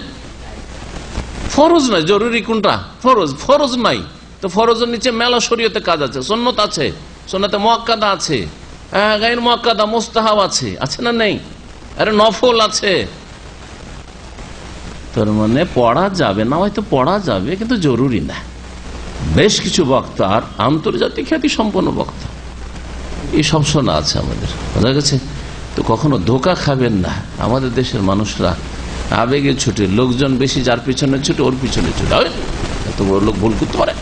ফরজ নয়, জরুরি কোনটা? ফরজ। ফরজ নাই তো ফরজের নিচে মেলা শরীয়তে কাজ আছে, সুন্নত আছে, সুন্নতে মুআক্কাদা আছে, গায়র মুআক্কাদা মুস্তাহাব আছে, আছে না নেই? আরে নফল আছে। তার মানে পড়া যাবে না, হয়তো পড়া যাবে কিন্তু জরুরি না। বেশ কিছু বক্তা আর আন্তর্জাতিক খ্যাতি সম্পন্ন বক্তা এই সব শোনা আছে আমাদের, বোঝা গেছে? তো কখনো ধোকা খাবেন না। আমাদের দেশের মানুষরা আবেগে ছুটে, লোকজন বেশি যার পিছনে ছুটে ওর পিছনে ছুটে, এত বড় লোক ভুল করতে পারে।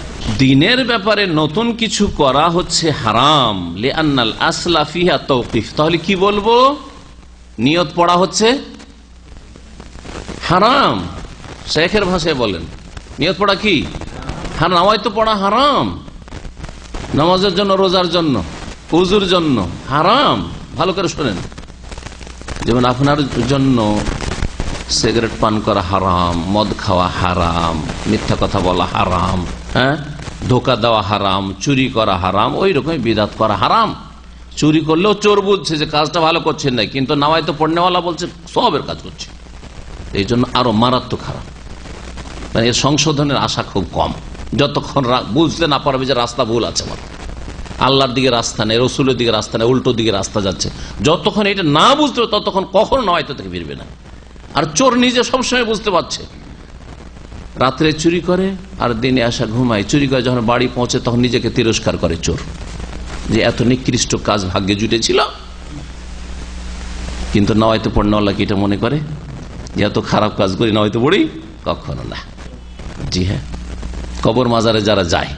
দিনের ব্যাপারে নতুন কিছু করা হচ্ছে হারাম, লিআন্নাল আসলা ফিহা তাওকিফ। তাহলে কি বলবো? নিয়ত পড়া হচ্ছে হারাম। শেখের ভাষায় বলেন নিয়ত পড়া কি হারাম? নামাজ তো পড়া হারাম, নামাজের জন্য, রোজার জন্য, উজুর জন্য হারাম। ভালো করে শোনেন, যেমন আপনার জন্য সিগারেট পান করা হারাম, মদ খাওয়া হারাম, মিথ্যা কথা বলা হারাম, হ্যাঁ, ধোকা দেওয়া হারাম, চুরি করা হারাম, ওই রকম বিদাত করা হারাম। চুরি করলেও চোর বুঝছে যে কাজটা ভালো করছেন না, কিন্তু নামাজ তো পড়নেওয়ালা বলছে সবের কাজ করছে, এই জন্য আরো মারাত্মক হারাম। মানে এর সংশোধনের আশা খুব কম, যতক্ষণ বুঝতে না পারবে যে রাস্তা ভুল আছে, আমার আল্লাহর দিকে রাস্তা নেই, রসুলের দিকে রাস্তা নেই, উল্টো দিকে রাস্তা যাচ্ছে, যতক্ষণ এটা না বুঝতে ততক্ষণ কখনো নয় তো থেকে ফিরবে না। আর চোর নিজে সবসময় বুঝতে পারছে, রাত্রে চুরি করে আর দিনে আসা ঘুমায়, চুরি করে যখন বাড়ি পৌঁছে তখন নিজেকে তিরস্কার করে চোর, যে এত নিকৃষ্ট কাজ ভাগ্যে জুটেছিল। কিন্তু নয়তো পড়নেওয়ালা কি এটা মনে করে যে এত খারাপ কাজ করি, নয়তো পড়ি? কখনো না। জি হ্যাঁ, কবর মাজারে যারা যায়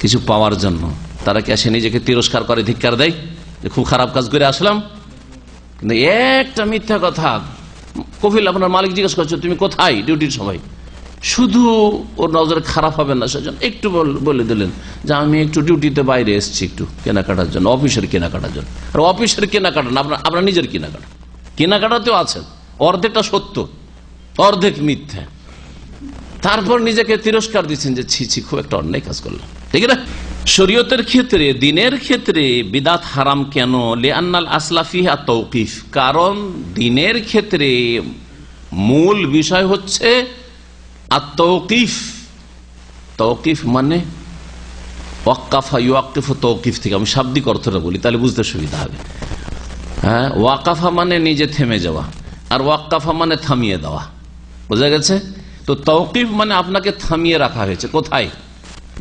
কিছু পাওয়ার জন্য, তারা কি আসে নিজেকে তিরস্কার করে, ধিক্কার দেয় যে খুব খারাপ কাজ করে আসলাম? কিন্তু একটা মিথ্যা কথা, কফিল আপনার মালিক জিজ্ঞেস করছে তুমি কোথায় ডিউটির সময়, শুধু ওর নজরে খারাপ হবে না সেজন্য একটু বলে দিলেন যে আমি একটু ডিউটিতে বাইরে এসেছি একটু কেনাকাটার জন্য, অফিসের কেনাকাটার জন্য। আর অফিসের কেনাকাটা না, আপনার নিজের কেনাকাটা, কেনাকাটাতেও আছেন, অর্ধেকটা সত্য অর্ধেক মিথ্যা, তারপর নিজেকে তিরস্কার দিচ্ছেন যে ছি ছি খুব একটা অন্যায় কাজ করলাম। ঠিক না? শরীয়তের ক্ষেত্রে, দিনের ক্ষেত্রে বিদাত হারাম কেন? লিআন্নাল আসলা ফিহা তাওকিফ, কারণ দিনের ক্ষেত্রে মূল বিষয় হচ্ছে আত-তাওকিফ। তাওকিফ মানে ওয়াক্কাফা ইউওয়াক্কিফু তাওকিফ থেকে, আমি শাব্দিক অর্থটা বলি তাহলে বুঝতে সুবিধা হবে। হ্যাঁ, ওয়াকাফা মানে নিজে থেমে যাওয়া, আর ওয়াক্কাফা মানে থামিয়ে দেওয়া, বোঝা গেছে? তো তাওকিফ মানে আপনাকে থামিয়ে রাখা হয়েছে। কোথায়?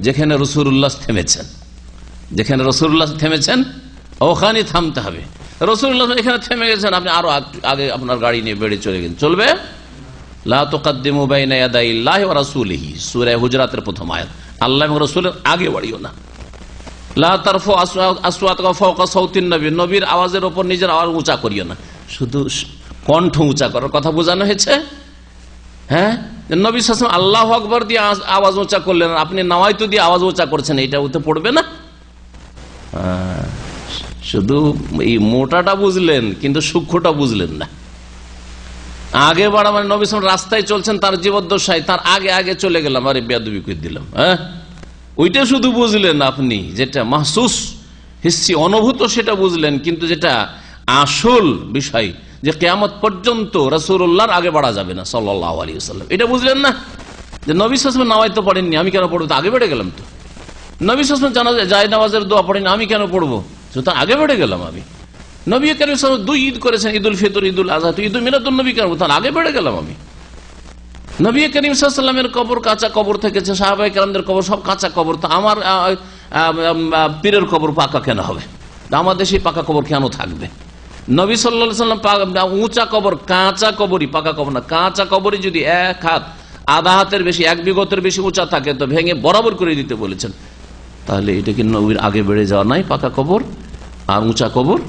যেখানে রাসূলুল্লাহ থেমেছেন, যেখানে রাসূলুল্লাহ থেমেছেন ওখানে থামতে হবে। রাসূলুল্লাহ এখানে থেমে গেছেন, আপনি আরো আগে আপনার গাড়ি নিয়ে বেড়ে চলে গেলেন, চলবে? লা তুকাদ্দিমু বাইনা ইয়াদাইল্লাহি ওয়া রাসূলিহি, সূরা হুজরাতের প্রথম আয়াত। আল্লাহ এবং রাসূলের আগে বাড়িও না। লা তারফু আসওয়াতাকুম ফাওকা সাউতিন নবী, নবীর আওয়াজের উপর নিজের আওয়াজ উঁচা করিও না। শুধু কণ্ঠ উঁচা করার কথা বোঝানো হয়েছে। হ্যাঁ, নবী সাল্লাল্লাহু আলাইহি ওয়াসাল্লাম আল্লাহু আকবার দিয়ে আওয়াজ উঁচা করলেন, আপনি নাওয়াইতু দিয়ে আওয়াজ উঁচা করছেন, এটা ওতে পড়বে না। শুধু এই মোটাটা বুঝলেন কিন্তু সূক্ষ্মটা বুঝলেন না। আগে বাড়া মানে নবী সাল্লাল্লাহু রাস্তায় চলছেন, তার জীবদ্দশায় তার আগে আগে চলে গেলাম, আরে বেয়াদবি করে দিলাম। হ্যাঁ, ওইটা শুধু বুঝলেন আপনি, যেটা মাহসুস হিস্সি অনুভূত সেটা বুঝলেন, কিন্তু যেটা আসল বিষয় যে কিয়ামত পর্যন্ত রাসূলুল্লাহর আগে বাড়া যাবে না সাল্লাল্লাহু আলাইহি ওয়াসাল্লাম, এটা বুঝলেন না। যে নবী সাল্লাল্লাহু আলাইহি ওয়াসাল্লাম নামাজ তো পড়েননি, আমি কেন পড়বো? আগে বেড়ে গেলাম তো। নবী সাল্লাল্লাহু আলাইহি ওয়াসাল্লাম জানাজা জায়নামাজের দোয়া পড়েনি, আমি কেন পড়বো? সুতরাং আগে বেড়ে গেলাম আমি। নবী করিম সাল্লাল্লাহু আলাইহি ওয়াসাল্লাম 2 ঈদ করেছেন, ঈদুল ফিতর, ঈদুল আযহা, তো ঈদুল মিলাদুন নবী কেন? তাহলে আগে বেড়ে গেলাম আমি। নবী করিম সাল্লাল্লাহু আলাইহি ওয়াসাল্লামের কবর কাঁচা কবর থেকেছে, সাহাবায়ে কেরামদের কবর সব কাঁচা কবর, তো আমার পীরের কবর পাকা কেন হবে? আমার দেশে পাকা কবর কেন থাকবে? নবী সাল্লাল্লাহু আলাইহি ওয়াসাল্লাম উঁচা কবর, কাঁচা কবরই, পাকা কবর না, কাঁচা কবরই যদি 1 হাত, আধা হাতের বেশি, 1 বিঘতের বেশি উঁচা থাকে তো ভেঙে বরাবর করে দিতে বলেছেন। তাহলে এটা কি নবীর আগে বেড়ে যাওয়া নাই? পাকা কবর আর উঁচা কবর,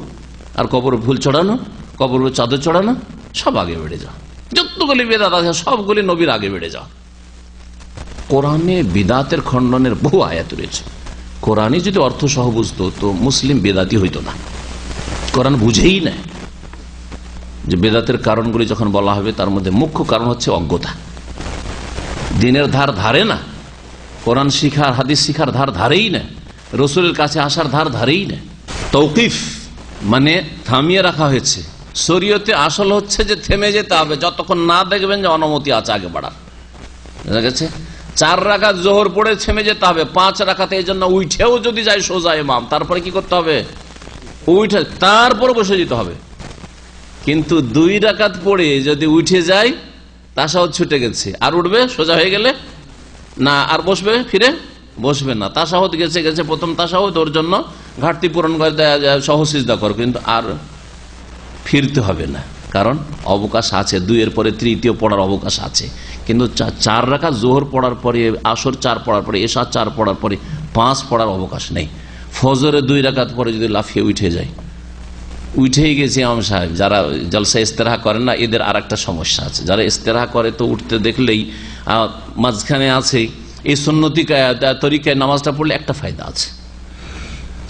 আর কবর ফুল চড়ানো, কবর চাদর চড়ানো, সব আগে বেড়ে যাওয়া। যতগুলি বেদাত আছে সবগুলি নবীর আগে বেড়ে যাওয়া। কোরআনে বিদাতের খণ্ডনের বহু আয়াত রয়েছে। কোরআনে যদি অর্থ সহ বুঝতো তো মুসলিম বেদাতি হইতো না। কোরআন বুঝেই না যে বেদাতের কারণগুলি যখন বলা হবে তার মধ্যে মুখ্য কারণ হচ্ছে অজ্ঞতা। দিনের ধার ধারে না, কোরআন শিখার হাদিস শিখার ধার ধারেই না, রসুলের কাছে আসার ধার ধারেই না। তৌকিফ মানে থামিয়ে রাখা হয়েছে। শরীয়তে আসল হচ্ছে যে থেমে যেতে হবে যতক্ষণ না দেখবেন যে অনুমতি আছে আগে বাড়ার। বুঝা গেছে? 4 রাকাত জোহর পড়ে থেমে যেতে হবে, 5 রাকাতে এই জন্য উঠেও যদি যায় সোজা ইমাম, তারপরে কি করতে হবে? উঠে তারপর বসে যেতে হবে। কিন্তু 2 রাকাত পড়ে যদি উঠে যায় তাশাহুদ ছুটে গেছে, আর উঠবে সোজা হয়ে গেলে না, আর বসবে ফিরে বসবে না। তাশাহুদ গেছে গেছে প্রথম তাশাহুদ, ওর জন্য ঘাটতি পূরণ করে সহ সিজদা কর, কিন্তু আর ফিরতে হবে না, কারণ অবকাশ আছে। 2 এর পরে তৃতীয় পড়ার অবকাশ আছে। কিন্তু 4 রাকাত জোহর পড়ার পরে, আসর 4 পড়ার পরে, এশা 4 পড়ার পরে 5 পড়ার অবকাশ নেই। ফজরে 2 রাকাত পরে যদি লাফিয়ে উঠে যায়, উঠেই গেছে ইমাম সাহেব। যারা জলসা ইস্তেরাহা করেন না, এদের আর একটা সমস্যা আছে। যারা ইস্তেরাহা করে তো উঠতে দেখলেই মাঝখানে আছে এই সুন্নতি তরিকায় নামাজটা পড়লে একটা ফায়দা আছে,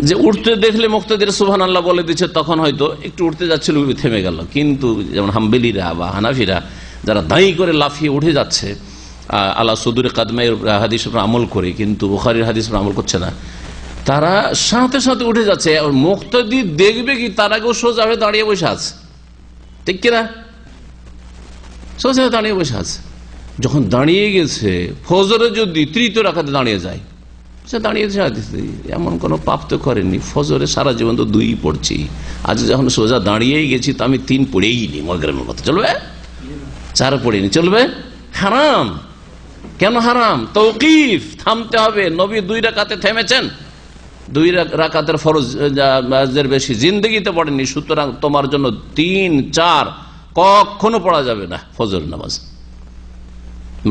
যে উঠতে দেখলে মুক্তাদির সুবহানাল্লাহ বলে দিচ্ছে, তখন হয়তো একটু উঠতে যাচ্ছিল থেমে গেল। কিন্তু যেমন হাম্বেলিরা বা হানাফিরা যারা দায়ী করে লাফিয়ে উঠে যাচ্ছে আল্লাহ সুদুরে কাদমায়ের হাদিস আমল করে, কিন্তু বুখারীর হাদিস আমল করছে না, তারা সাথে সাথে উঠে যাচ্ছে। মুক্তাদি দেখবে কি তার আগেও সোজা হয়ে দাঁড়িয়ে বসে আছে, ঠিক কিনা? সোজা হয়ে দাঁড়িয়ে বসে আছে। যখন দাঁড়িয়ে গেছে, ফজরে যদি 3য় রাকাতে দাঁড়িয়ে যায়, সে দাঁড়িয়ে এমন কোনো পাপ তো করেনি। ফজরে সারা জীবন তো 2 পড়ছি, আজ যখন সোজা দাঁড়িয়েই গেছি তো আমি 3 পড়েই নি, মাগরিবের মতো চলবে, 4 পড়েনি চলবে? হারাম। কেন হারাম? তৌকিফ, থামতে হবে। নবী 2 রাকাতে থেমেছেন, 2 রাকাতের ফরজের বেশি জিন্দগিতে পড়েনি। সুতরাং তোমার জন্য 3, 4 কখনো পড়া যাবে না ফজর নামাজ।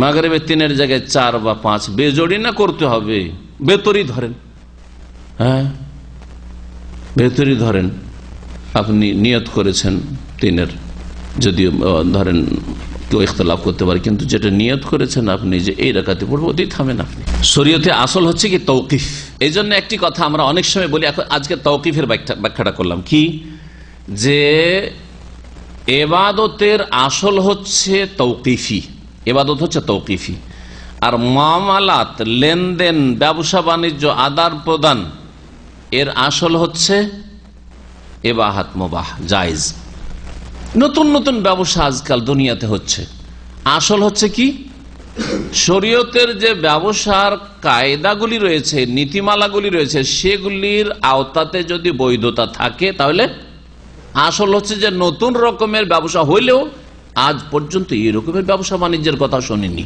মাগরিবে 3-এর জায়গায় 4 বা 5 বেজোড়ি না করতে হবে। বেতরি ধরেন, হ্যাঁ বেতরি ধরেন, আপনি নিয়ত করেছেন 3-এর, যদিও ধরেন কেউ ইখতিলাফ করতে পারে, কিন্তু যেটা নিয়ত করেছেন আপনি যে এই রাকাতে পড়বো, ওতেই থামেন আপনি। শরীয়তে আসল হচ্ছে কি তৌকিফ। এই জন্য একটি কথা আমরা অনেক সময় বলি, এখন আজকে তৌকিফের ব্যাখ্যাটা করলাম কি, যে এবাদতের আসল হচ্ছে তৌকিফি, এবাদত হচ্ছে তৌকিফি। আর মামলাত, লেনদেন, ব্যবসা বাণিজ্য, আদান প্রদান, এর আসল হচ্ছে ইবাহাত, মুবাহ, জায়েজ। নতুন নতুন ব্যবসা আজকাল দুনিয়াতে হচ্ছে, আসল হচ্ছে কি শরীয়তের যে ব্যবসার কায়দাগুলি রয়েছে, নীতিমালাগুলি রয়েছে, সেগুলির আওতাতে যদি বৈধতা থাকে তাহলে আসল হচ্ছে যে নতুন রকমের ব্যবসা হইলেও আজ পর্যন্ত এই রকমের ব্যবসা বাণিজ্যের কথা শুনিনি,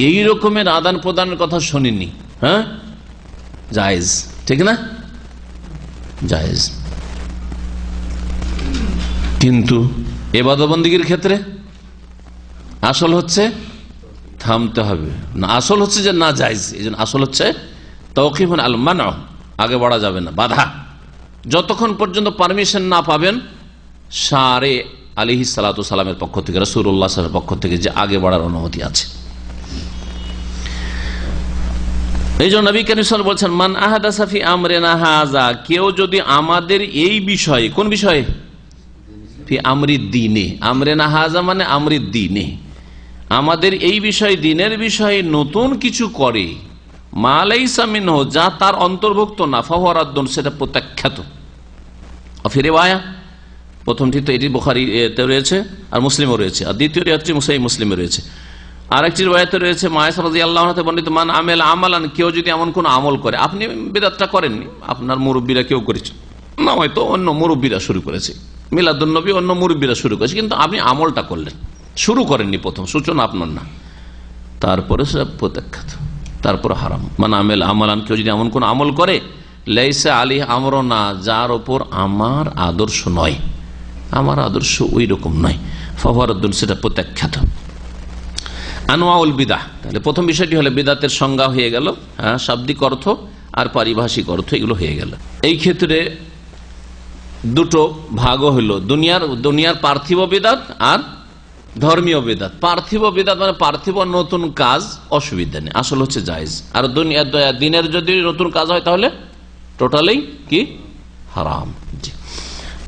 এই রকমের আদান প্রদানের কথা শুনিনি, হ্যাঁ জায়েজ, ঠিক না? জায়েজ। কিন্তু ইবাদত বন্দেগীর ক্ষেত্রে আসল হচ্ছে থামতে হবে না, আসল হচ্ছে যে না জায়েজ। এই জন্য আসল হচ্ছে তাওকিফুন আল মানউ, আগে বাড়া যাবে না, বাধা। যতক্ষণ পর্যন্ত পারমিশন না পাবেন শারে আলাইহিস সালাতু সালামের পক্ষ থেকে, রাসূলুল্লাহ সাল্লাল্লাহু আলাইহি ওয়াসাল্লামের পক্ষ থেকে, যে আগে বাড়ার অনুমতি আছে। এই জন্য নবী কারীম সাল্লাল্লাহু আলাইহি ওয়াসাল্লাম বলছেন, মান আহাদাসা ফি আমরিনা হাযা, কেউ যদি আমাদের এই বিষয়ে, কোন বিষয়ে? ফি আমরি দ্বীনে, আমরিনা হাযা মানে আমরি দ্বীনে, আমাদের এই বিষয়, দিনের বিষয়ে নতুন কিছু করে, মা লাইসা মিনহু, যা তার অন্তর্ভুক্ত না, ফাহুয়া রাদ্দুন, সেটা প্রত্যাখ্যাত। ফি রিওয়ায়া, প্রথমটি তো এটি বুখারীতে রয়েছে আর মুসলিমও রয়েছে, আর দ্বিতীয়টি হচ্ছে মুসলিমে রয়েছে। আরেকটি রিওয়ায়াতে রয়েছে মায়েশা রাদিয়াল্লাহু আনহা বর্ণিত, মান আমেল আমালান, কেউ যদি এমন কোন আমল করে, আপনি বিদআতটা করেননি, আপনার মুরব্বীরা কেউ করেছে না, হয়তো অন্য মুরব্বীরা শুরু করেছে, মিলাদুন নবী অন্য মুরব্বীরা শুরু করেছে, কিন্তু আপনি আমলটা করলেন, শুরু করেননি, প্রথম সূচনা আপনার না, তারপরে সেটা প্রত্যাখ্যাত, তারপর হারাম। মান আমেল আমালান, কেউ যদি এমন কোন আমল করে, লাইসা আলাইহি আমরুনা, যার ওপর আমার আদর্শ নয়, আমার আদর্শ ওই রকম নয়, ফাহুয়া রাদ্দুন, সেটা প্রত্যাখ্যাত। আনওয়াউল বিদআহ, তাহলে প্রথম বিষয়টি হলো বিদআতের সংজ্ঞা হয়ে গেল, হ্যাঁ, শাব্দিক অর্থ আর পারিভাষিক অর্থ, এগুলো হয়ে গেল। এই ক্ষেত্রে দুটো ভাগও হলো, দুনিয়ার পার্থিব বিদআত আর ধর্মীয় বিদাত। পার্থিব বিদাত মানে পার্থিব নতুন কাজ, অসুবিধা নেই, আসল হচ্ছে জায়েজ। আর দিনের যদি নতুন কাজ হয় তাহলে টোটালি কি হারাম।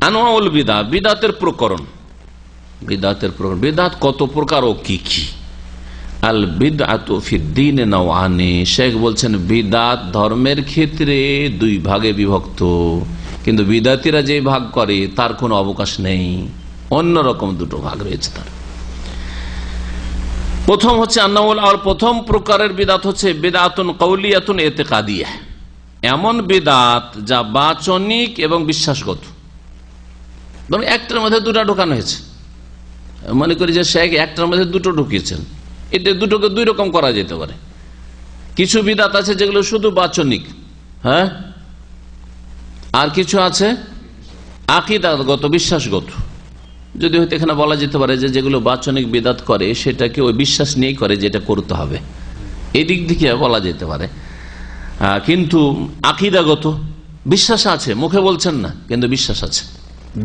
আনওয়াউল বিদাত, বিদাতের প্রকরণ। বিদাত কত প্রকার ও কি কি? আল বিদআতু ফিদ্দীন নাওআনি, শেখ বলছেন বিদাত ধর্মের ক্ষেত্রে দুই ভাগে বিভক্ত, কিন্তু বিদাতিরা যে ভাগ করে তার কোনো অবকাশ নেই, অন্যরকম দুটো ভাগ রয়েছে তার। প্রথম হচ্ছে আন্নাউল, আর প্রথম প্রকারের বিদাত হচ্ছে বিদআতুন কওলিয়াতুন ইতিকাদিয়া, এমন বিদাত যা বাচনিক এবং বিশ্বাসগত। ধরুন একটার মধ্যে দুটা ঢোকানো হয়েছে, মনে করি যে শেখ একটার মধ্যে দুটো ঢুকিয়েছেন, এটা দুটোকে দুই রকম করা যেতে পারে। কিছু বিদাত আছে যেগুলো শুধু বাচনিক, হ্যাঁ, আর কিছু আছে আকীদাগত, বিশ্বাসগত। যদি হয়তো এখানে বলা যেতে পারে যে যেগুলো বাচনিক বিদাত করে সেটাকে ওই বিশ্বাস নিয়েই করে যে এটা করতে হবে, এই দিক থেকে বলা যেতে পারে। কিন্তু আকীদাগত বিশ্বাস আছে, মুখে বলছেন না কিন্তু বিশ্বাস আছে,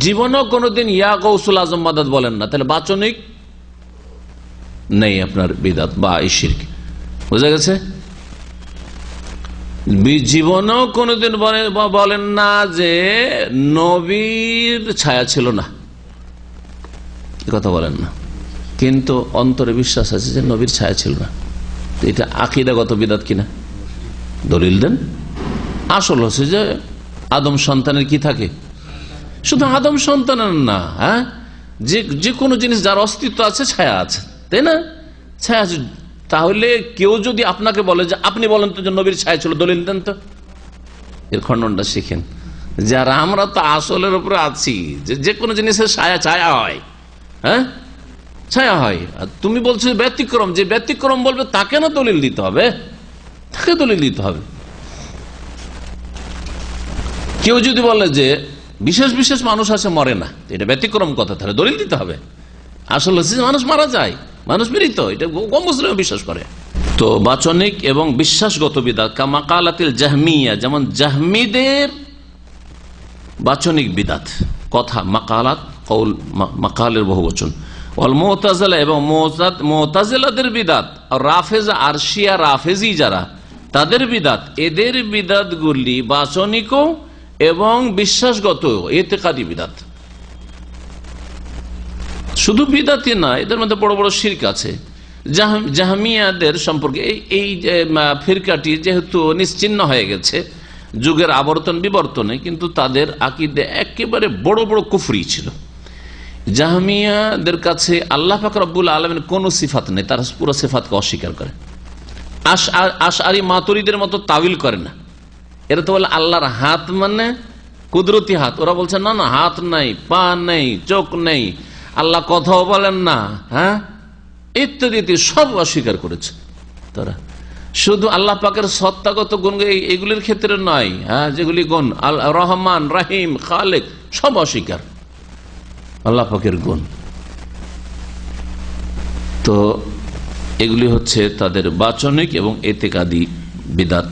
জীবনেও কোনোদিন ইয়া গৌসুল আজম মাদাদ বলেন না, তাহলে বাচনিক নেই আপনার বিদাত বা শিরক। বুঝা গেছে? জীবনেও কোনোদিন বলেন না যে নবীর ছায়া ছিল না, কথা বলেন না, কিন্তু অন্তরে বিশ্বাস আছে যে নবীর ছায়া ছিল না। এটা আকীদাগত বিদাত কিনা? দলিল দেন। আসল হচ্ছে যে আদম সন্তানের কি থাকে, শুধু আদম সন্তানের না, হ্যাঁ, যে কোনো জিনিস যার অস্তিত্ব আছে ছায়া আছে, তাই না? ছায়া আছে। তাহলে কেউ যদি আপনাকে বলে যে আপনি বলেন তো যে নবীর ছায়া ছিল, দলিল দেন তো, এর খণ্ডনটা শিখেন। যারা আমরা তো আসলের উপরে আছি যে কোনো জিনিসের ছায়া হয়, হ্যাঁ, ছায়া হয়। আর তুমি বলছো ব্যতিক্রম, যে ব্যতিক্রম বলবে তাকে না দলিল দিতে হবে, তাকে দলিল দিতে হবে। কেউ যদি বলে যে বিশেষ বিশেষ মানুষ আছে মরে না, এটা ব্যতিক্রম কথা, তাহলে দলিল দিতে হবে। আসলে মানুষ মারা যায়, মানুষ মৃত, এটা কম মুসলিম বিশ্বাস করে। তো বাচনিক এবং বিশ্বাসগত বিদাত কামাকালাতিল জাহমিয়া, যেমন জাহমিদের বাচনিক বিদাত, কথা মাকালাত, কৌল, মাকালের বহুবচন। ওয়াল মুতাজিলা, এবং মুতাজিলাদের বিদাত, আর রাফেজা আর শিয়া রাফেজি যারা, তাদের বিদাত, এদের বিদাত গুলি বাচনিক এবং বিশ্বাসগত ইতিকাদি বিদাত। শুধু বিদাতি না, এদের মধ্যে বড় বড় শিরক আছে। জাহমিয়াদের সম্পর্কে এই ফিরকাটি যেহেতু নিশ্চিহ্ন হয়ে গেছে যুগের আবর্তন বিবর্তনে, কিন্তু তাদের আকীদা একেবারে বড় বড় কুফরি ছিল। জাহমিয়াদের কাছে আল্লাহ পাক রব্বুল আলামিন কোন সিফাত নেই, তারা পুরো সিফাতকে অস্বীকার করে। আশআরী মাতুরিদের মতো তাবিল করে না। এরা তো বলে আল্লাহর হাত মানে কুদরতি হাত, ওরা বলছে না না, হাত নাই, পা নেই, চোখ নেই, আল্লাহ কথাও বলেন না, হ্যাঁ, ইত্যাদি সব অস্বীকার করেছে তারা। শুধু আল্লাহ পাকের সত্তাগত গুণ এগুলির ক্ষেত্রে নয়, হ্যাঁ, যেগুলি গুণ রহমান, রাহিম, খালেক, সব অস্বীকার আল্লাহ পাকের গুণ। তো এগুলি হচ্ছে তাদের বাচনিক এবং ইতিকাদি বিদাত।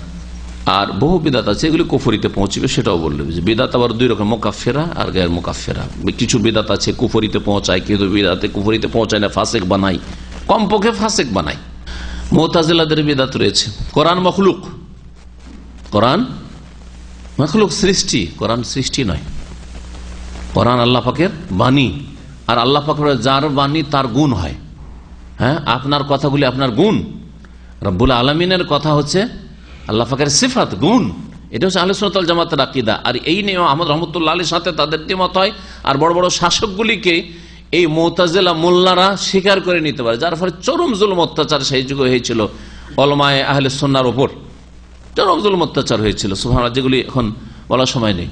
আর বহু বিদাত আছে এগুলি কুফরিতে পৌঁছবে, সেটাও বললে। বিদাত আবার দুই রকম, মুকাফফিরা আর গায়র মুকাফফিরা। কিছু বিদাত আছে কুফরিতে পৌঁছায়, কিন্তু বিদাতে কুফরিতে পৌঁছায় না, ফাসেক বানাই, কমপক্ষে ফাসেক বানাই। মুতাজিলাদের বিদাত রয়েছে কোরআন মখলুক, কোরআন মখলুক, সৃষ্টি, কোরআন সৃষ্টি নয়, কোরআন আল্লাহ পাকের বাণী। আর আল্লাহ পাকের যার বাণী তার গুণ হয়, হ্যাঁ, আপনার কথাগুলি আপনার গুণ, রব্বুল আলামিনের কথা হচ্ছে আল্লাহ পাকের সিফাত, গুণ। এটা হচ্ছে আহলে সুন্নাত ওয়াল জামাতের আকীদা। আর এই নিয়ে আহমদ রহমতুল্লাহ আলাইহির সাথে তাদের দ্বিমত হয়। আর বড় বড় শাসকগুলিকে এই মুতাজিলা মোল্লারা স্বীকার করে নিতে পারে, যার ফলে চরম জুলুম অত্যাচার সেই যুগে হয়েছিল উলামায়ে আহলে সুন্নাহর উপর, চরম জুলুম অত্যাচার হয়েছিল, সুবহানাল্লাহ, যেগুলি এখন বলার সময় নেই।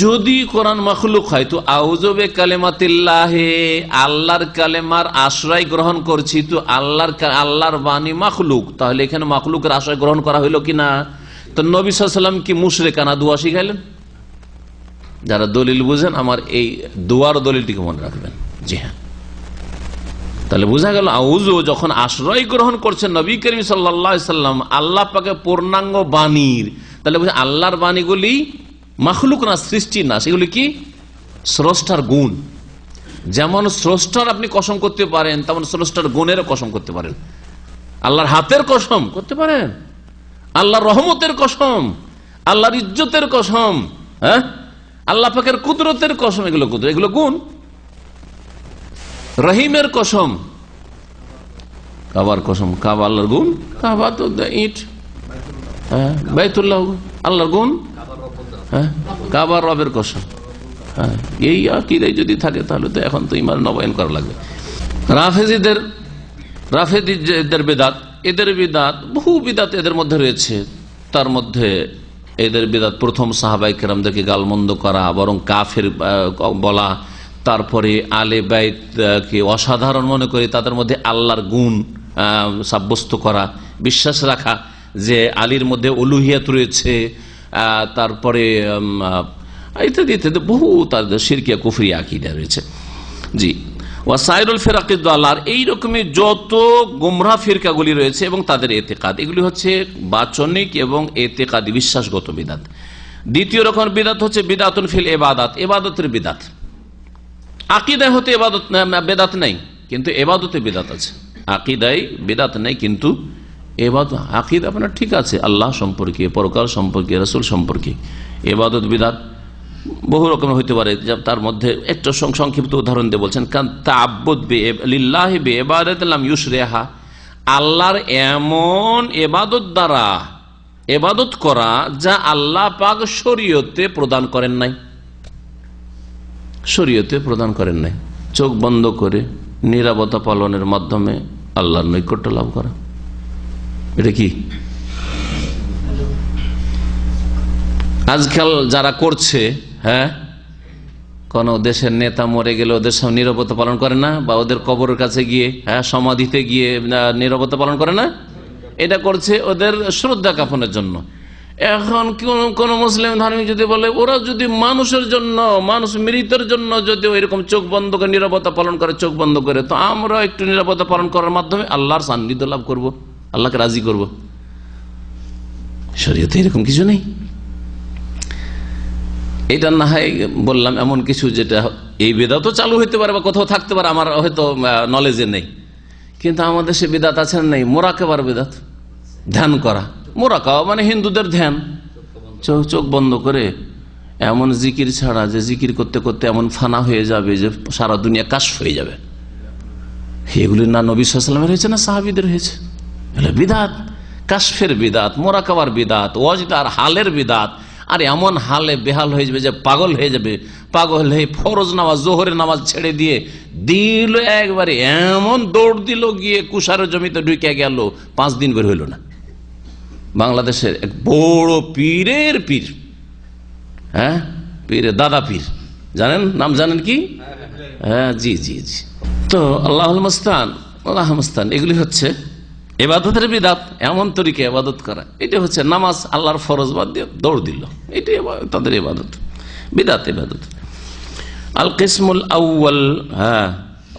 যদি কোরআন মাখলুক হয় তো আউযু বিকালিমাতিল্লাহি, আল্লাহর কালেমার আশ্রয় গ্রহণ করছি, তো আল্লাহর বাণী মাখলুক, তাহলে এখানে মাখলুকের আশ্রয় গ্রহণ করা হইল কিনা? তো নবী সাল্লাল্লাহু আলাইহি ওয়াসাল্লাম কি মুশরিকানা দোয়া শিখাইলেন? যারা দলিল বুঝেন আমার এই দোয়ার দলিলটিকে মনে রাখবেন। জি হ্যাঁ, তাহলে বোঝা গেল আউযু যখন আশ্রয় গ্রহণ করছেন নবী করিম সাল্লাল্লাহু আলাইহি ওয়াসাল্লাম আল্লাহ পাকের পূর্ণাঙ্গ বাণীর, তাহলে বুঝে আল্লাহর বাণীগুলি মাখলুক না, সৃষ্টি না, সেগুলি কি স্রষ্টার গুণ। যেমন স্রষ্টার আপনি কসম করতে পারেন, তেমন স্রষ্টার গুণেরও কসম করতে পারেন। আল্লাহর হাতের কসম করতে পারেন, আল্লাহর রহমতের কসম, আল্লাহর ইজ্জতের কসম, হ্যাঁ, আল্লাহ পাকের কুদরতের কসম, এগুলো গুণ। রহিমের কসম, কাবার কসম, কাবা আল্লাহর গুণ, কাবা তো ইট, হ্যাঁ, বাইতুল্লাহ আল্লাহর গুণ, হ্যাঁ, কাবার রবের কসম। হ্যাঁ, এই আকীদা যদি থাকে তাহলে তো এখন তো ঈমান নবায়ন করা লাগবে। রাফেজিদের বেদাত, এদের বিদাত, বহু বিদাত এদের মধ্যে রয়েছে। তার মধ্যে এদের বিদাত প্রথম সাহাবায়ে কেরামদেরকে গালমন্দ করা, বরং কাফের বলা, তারপরে আলে বাইতকে অসাধারণ মনে করে তাদের মধ্যে আল্লাহর গুণ সাব্যস্ত করা, বিশ্বাস রাখা যে আলীর মধ্যে উলুহিয়াত রয়েছে, তারপরে ইত্যাদি ইত্যাদি বহু তাদের শিরকিয়া কুফরিয়া আকীদা রয়েছে। জি, ওয়াসাইরুল ফিরাকিদ দালার, এই রকমই যত গুমরাহ ফিরকাগুলি রয়েছে এবং তাদের এতেকাদ, এগুলি হচ্ছে বাচনিক এবং এতেকাদি বিশ্বাসগত বিদাত। দ্বিতীয় রকম বিদাত হচ্ছে বিদাতুন ফিল ইবাদাত, ইবাদতের বিদাত। আকীদায় হতে ইবাদত বেদাত নেই, কিন্তু ইবাদতে বিদাত আছে। আকীদায় বিদাত নেই, কিন্তু ইবাদত, আকীদা আপনার ঠিক আছে আল্লাহ সম্পর্কে, পরকাল সম্পর্কে, রাসূল সম্পর্কে। ইবাদত বিদাত বহু রকমের হইতে পারে। তার মধ্যে একটা সংক্ষিপ্ত উদাহরণ দিয়ে বলছেন, কান তাআব্বুদ লিল্লাহি বিইবাদাতি লাম ইউশরিহা, আল্লাহর এমন ইবাদত দ্বারা ইবাদত করা যা আল্লাহ পাক শরীয়তে প্রদান করেন নাই, শরীয়তে প্রদান করেন নাই। চোখ বন্ধ করে নীরবতা পালনের মাধ্যমে আল্লাহর নৈকট্য লাভ করা, এটা কি আজকাল যারা করছে? হ্যাঁ, কোন দেশের নেতা মরে গেলে ওদের সব নীরবতা পালন করে না, বা ওদের কবরের কাছে গিয়ে, হ্যাঁ, সমাধিতে গিয়ে নীরবতা পালন করে না, এটা করছে ওদের শ্রদ্ধা জ্ঞাপনের জন্য। এখন কোন মুসলিম ধার্মিক যদি বলে ওরা যদি মানুষের জন্য, মানুষ মৃতের জন্য যদি এরকম চোখ বন্ধ করে নীরবতা পালন করে, চোখ বন্ধ করে, তো আমরা একটু নীরবতা পালন করার মাধ্যমে আল্লাহর সান্নিধ্য লাভ করব, আল্লাহকে রাজি করব। শরীয়তে এরকম কিছু নেই। এটা না হয় বললাম এমন কিছু যেটা এই বেদাতও চালু হইতে পারে বা কোথাও থাকতে পারে, আমার হয়তো নলেজে নেই, কিন্তু আমাদের সে বেদাত আছে না? নেই। মোরাকাবার বেদাত, ধ্যান করা। মোরাকাবা মানে হিন্দুদের ধ্যান, চোখ বন্ধ করে এমন জিকির ছাড়া যে জিকির করতে করতে এমন ফানা হয়ে যাবে যে সারা দুনিয়া কাশফ হয়ে যাবে। এগুলি না নবী সাল্লাল্লাহু আলাইহি ওয়াসাল্লামের হয়েছে, না সাহাবীদের হয়েছে। এগুলো বিদাত, কাশফের বিদাত, মোরাকাবার বিদাত, ওয়াজদার হালের বিদাত। আর এমন হালে বেহাল হয়ে যাবে যে পাগল হয়ে যাবে, পাগল হয়ে ফরজ নামাজ, জোহরের নামাজ ছেড়ে দিয়ে দিল একবারে, এমন দৌড় দিল গিয়ে কুষারের জমিতে ঢুকে গেল, 5 দিন বের হইল না। বাংলাদেশের এক বড় পীরের পীর, হ্যাঁ, পীরের দাদা পীর, জানেন নাম? জানেন কি? হ্যাঁ, জি জি জি। তো আল্লাহুল মুস্তান, আল্লাহুল মুস্তান, এগুলি হচ্ছে ইবাদতের বিদাত। এমন তরিকে ইবাদত করা, এটা হচ্ছে নামাজ আল্লাহর ফরজ বাদ দিয়ে দৌড় দিল, এটাই তাদের ইবাদত, বিদাত ইবাদত। আল কিসমুল আউয়াল, হ্যাঁ,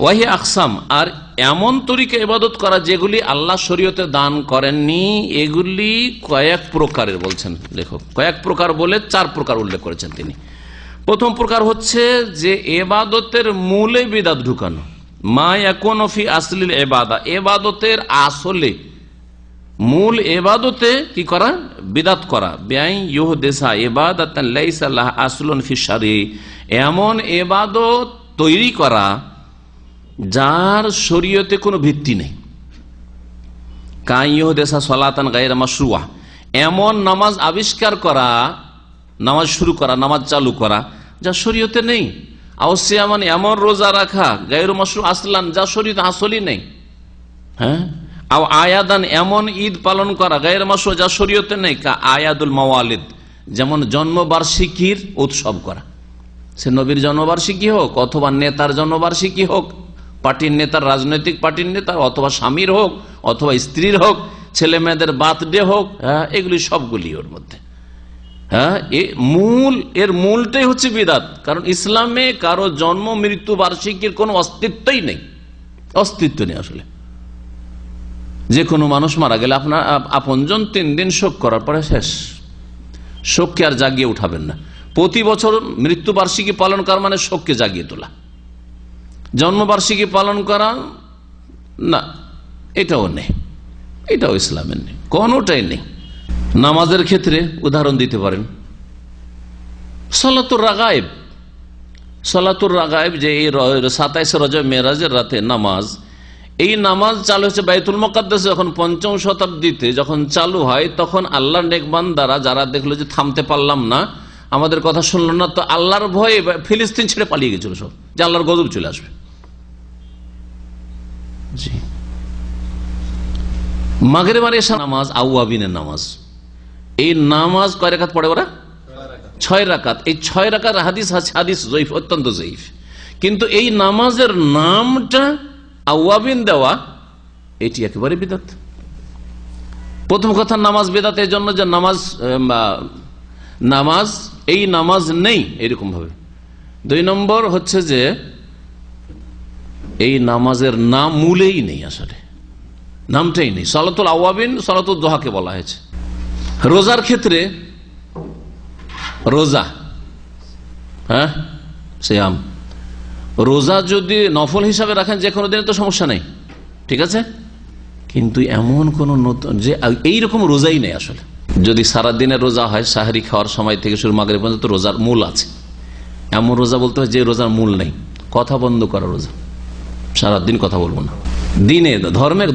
ওয়াহি আকসাম, আর এমন তরিকে ইবাদত করা যেগুলি আল্লাহ শরীয়তে দান করেননি, এগুলি কয়েক প্রকারের বলছেন লেখক। কয়েক প্রকার বলে 4 প্রকার উল্লেখ করেছেন তিনি। প্রথম প্রকার হচ্ছে যে ইবাদতের মূলে বিদাত ঢুকানো, মা ইয়াকুনু ফি আসলিল ইবাদা, ইবাদতের আসলে মূল ইবাদতে কি করা? বিদাত করা। বিআই ইউহদিসা ইবাদাতান লাইসা লাহা আসলুন ফি শারঈ, এমন ইবাদত তৈরি করা যার শরীয়তে কোনো ভিত্তি নেই। কা ইউহদিসা সালাতান গায়রা মাশরুআ, এমন নামাজ আবিষ্কার করা, নামাজ শুরু করা, নামাজ চালু করা যা শরীয়তে নেই। আউসিয়া মানে এমন রোজা রাখা গায়রু মাশরু আসলান, যা শরীয়তে আসলই নেই। হ্যাঁ, আও আয়াদান, এমন ঈদ পালন করা গায়রু মাশরু, যা শরীয়তে নেই। কা আয়াদুল মাওয়ালিদ, যেমন জন্মবার্ষিকীর উৎসব করা, সে নবীর জন্মবার্ষিকী হোক অথবা নেতার জন্মবার্ষিকী হোক, পার্টির নেতার, রাজনৈতিক পার্টির নেতার, অথবা স্বামীর হোক অথবা স্ত্রীর হোক, ছেলে মেয়েদের বার্থডে হোক, হ্যাঁ, এগুলি সবগুলি ওর মধ্যে। হ্যাঁ, এর মূলটাই হচ্ছে বিদাত। কারণ ইসলামে কারো জন্ম মৃত্যু বার্ষিকীর কোনো অস্তিত্বই নেই, অস্তিত্ব নেই আসলে। যে কোনো মানুষ মারা গেলে আপনার আপনজন 3 দিন শোক করার পরে শেষ, শোককে আর জাগিয়ে উঠাবেন না। প্রতি বছর মৃত্যু বার্ষিকী পালন করা মানে শোককে জাগিয়ে তোলা। জন্মবার্ষিকী পালন করা না, এটাও নেই, এটাও ইসলামের নেই, কোনটাই নেই। নামাজের ক্ষেত্রে উদাহরণ দিতে পারেন সালাতুর রাগায়েব। সালাতুর রাগায়েব যে এই 27 রজব মেরাজের রাতে নামাজ, এই নামাজ চালু হচ্ছে বাইতুল মুকাদ্দাসে যখন 5ম শতাব্দীতে যখন চালু হয়, তখন আল্লাহর নেক বান্দারা যারা দেখলো যে থামতে পারলাম না, আমাদের কথা শুনলো না, তো আল্লাহর ভয়ে ফিলিস্তিন ছেড়ে পালিয়ে গেছিল সব, যে আল্লাহর গজব চলে আসবে। জি, মাগরিবের এশা নামাজ আউয়াবিনের নামাজ, এই নামাজ কয় রাকাত পড়ে ওরা? 6 রাকাত। এই 6 রাকাত হাদিস আছে, হাদিস জয়ীফ, অত্যন্ত জয়ীফ। কিন্তু এই নামাজের নামটা আউয়াবিন দেওয়া, এটি একেবারে বিদআত। প্রথম কথা, নামাজ বিদআত এই জন্য যে নামাজ এই নামাজ নেই এরকম ভাবে। 2 নম্বর হচ্ছে যে এই নামাজের নাম মূলেই নেই, আসলে নামটাই নেই। সালাতুল আওয়াবিন সালাতুল দুহাকে বলা হয়েছে। রোজার ক্ষেত্রে, রোজা, হ্যাঁ সিয়াম, রোজা যদি নফল হিসাবে রাখেন যে কোনো দিনে তো সমস্যা নেই, ঠিক আছে, কিন্তু এমন কোন নতুন যে এইরকম রোজাই নেই আসলে। যদি সারাদিনের রোজা হয়, সাহারি খাওয়ার সময় থেকে শুরু মাগরিব পর্যন্ত রোজার মূল আছে, এমন রোজা বলতে হয় যে রোজার মূল নেই, কথা বন্ধ করা রোজা, সারাদিন কথা বলবো না, দিনে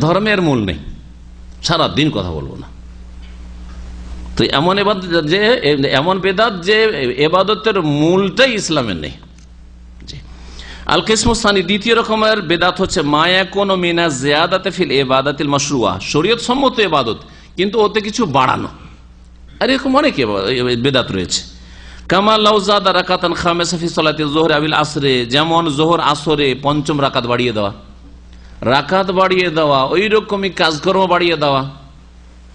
ধর্মের মূল নেই, সারাদিন কথা বলবো না। তো এমন এমন বেদাত যে এবাদতের মূলটাই ইসলামের নেই। আল কিসমুসানি, দ্বিতীয় রকমের বেদাত হচ্ছে মায়া কোন মিনা জিয়াদাতে ফিল ইবাদাতিল মাশরুআ, শরীয়ত সম্মত ইবাদত কিন্তু ওতে কিছু বাড়ানো, আর এরকম অনেক বেদাত রয়েছে। কামা লাউ যাদা রাকাতান খামিসা ফি সালাতিল যুহরি আবিল আসরে, যেমন যোহর আসরে 5ম রাকাত বাড়িয়ে দেওয়া, রাকাত বাড়িয়ে দেওয়া, ওই রকমই কাজকর্ম বাড়িয়ে দেওয়া,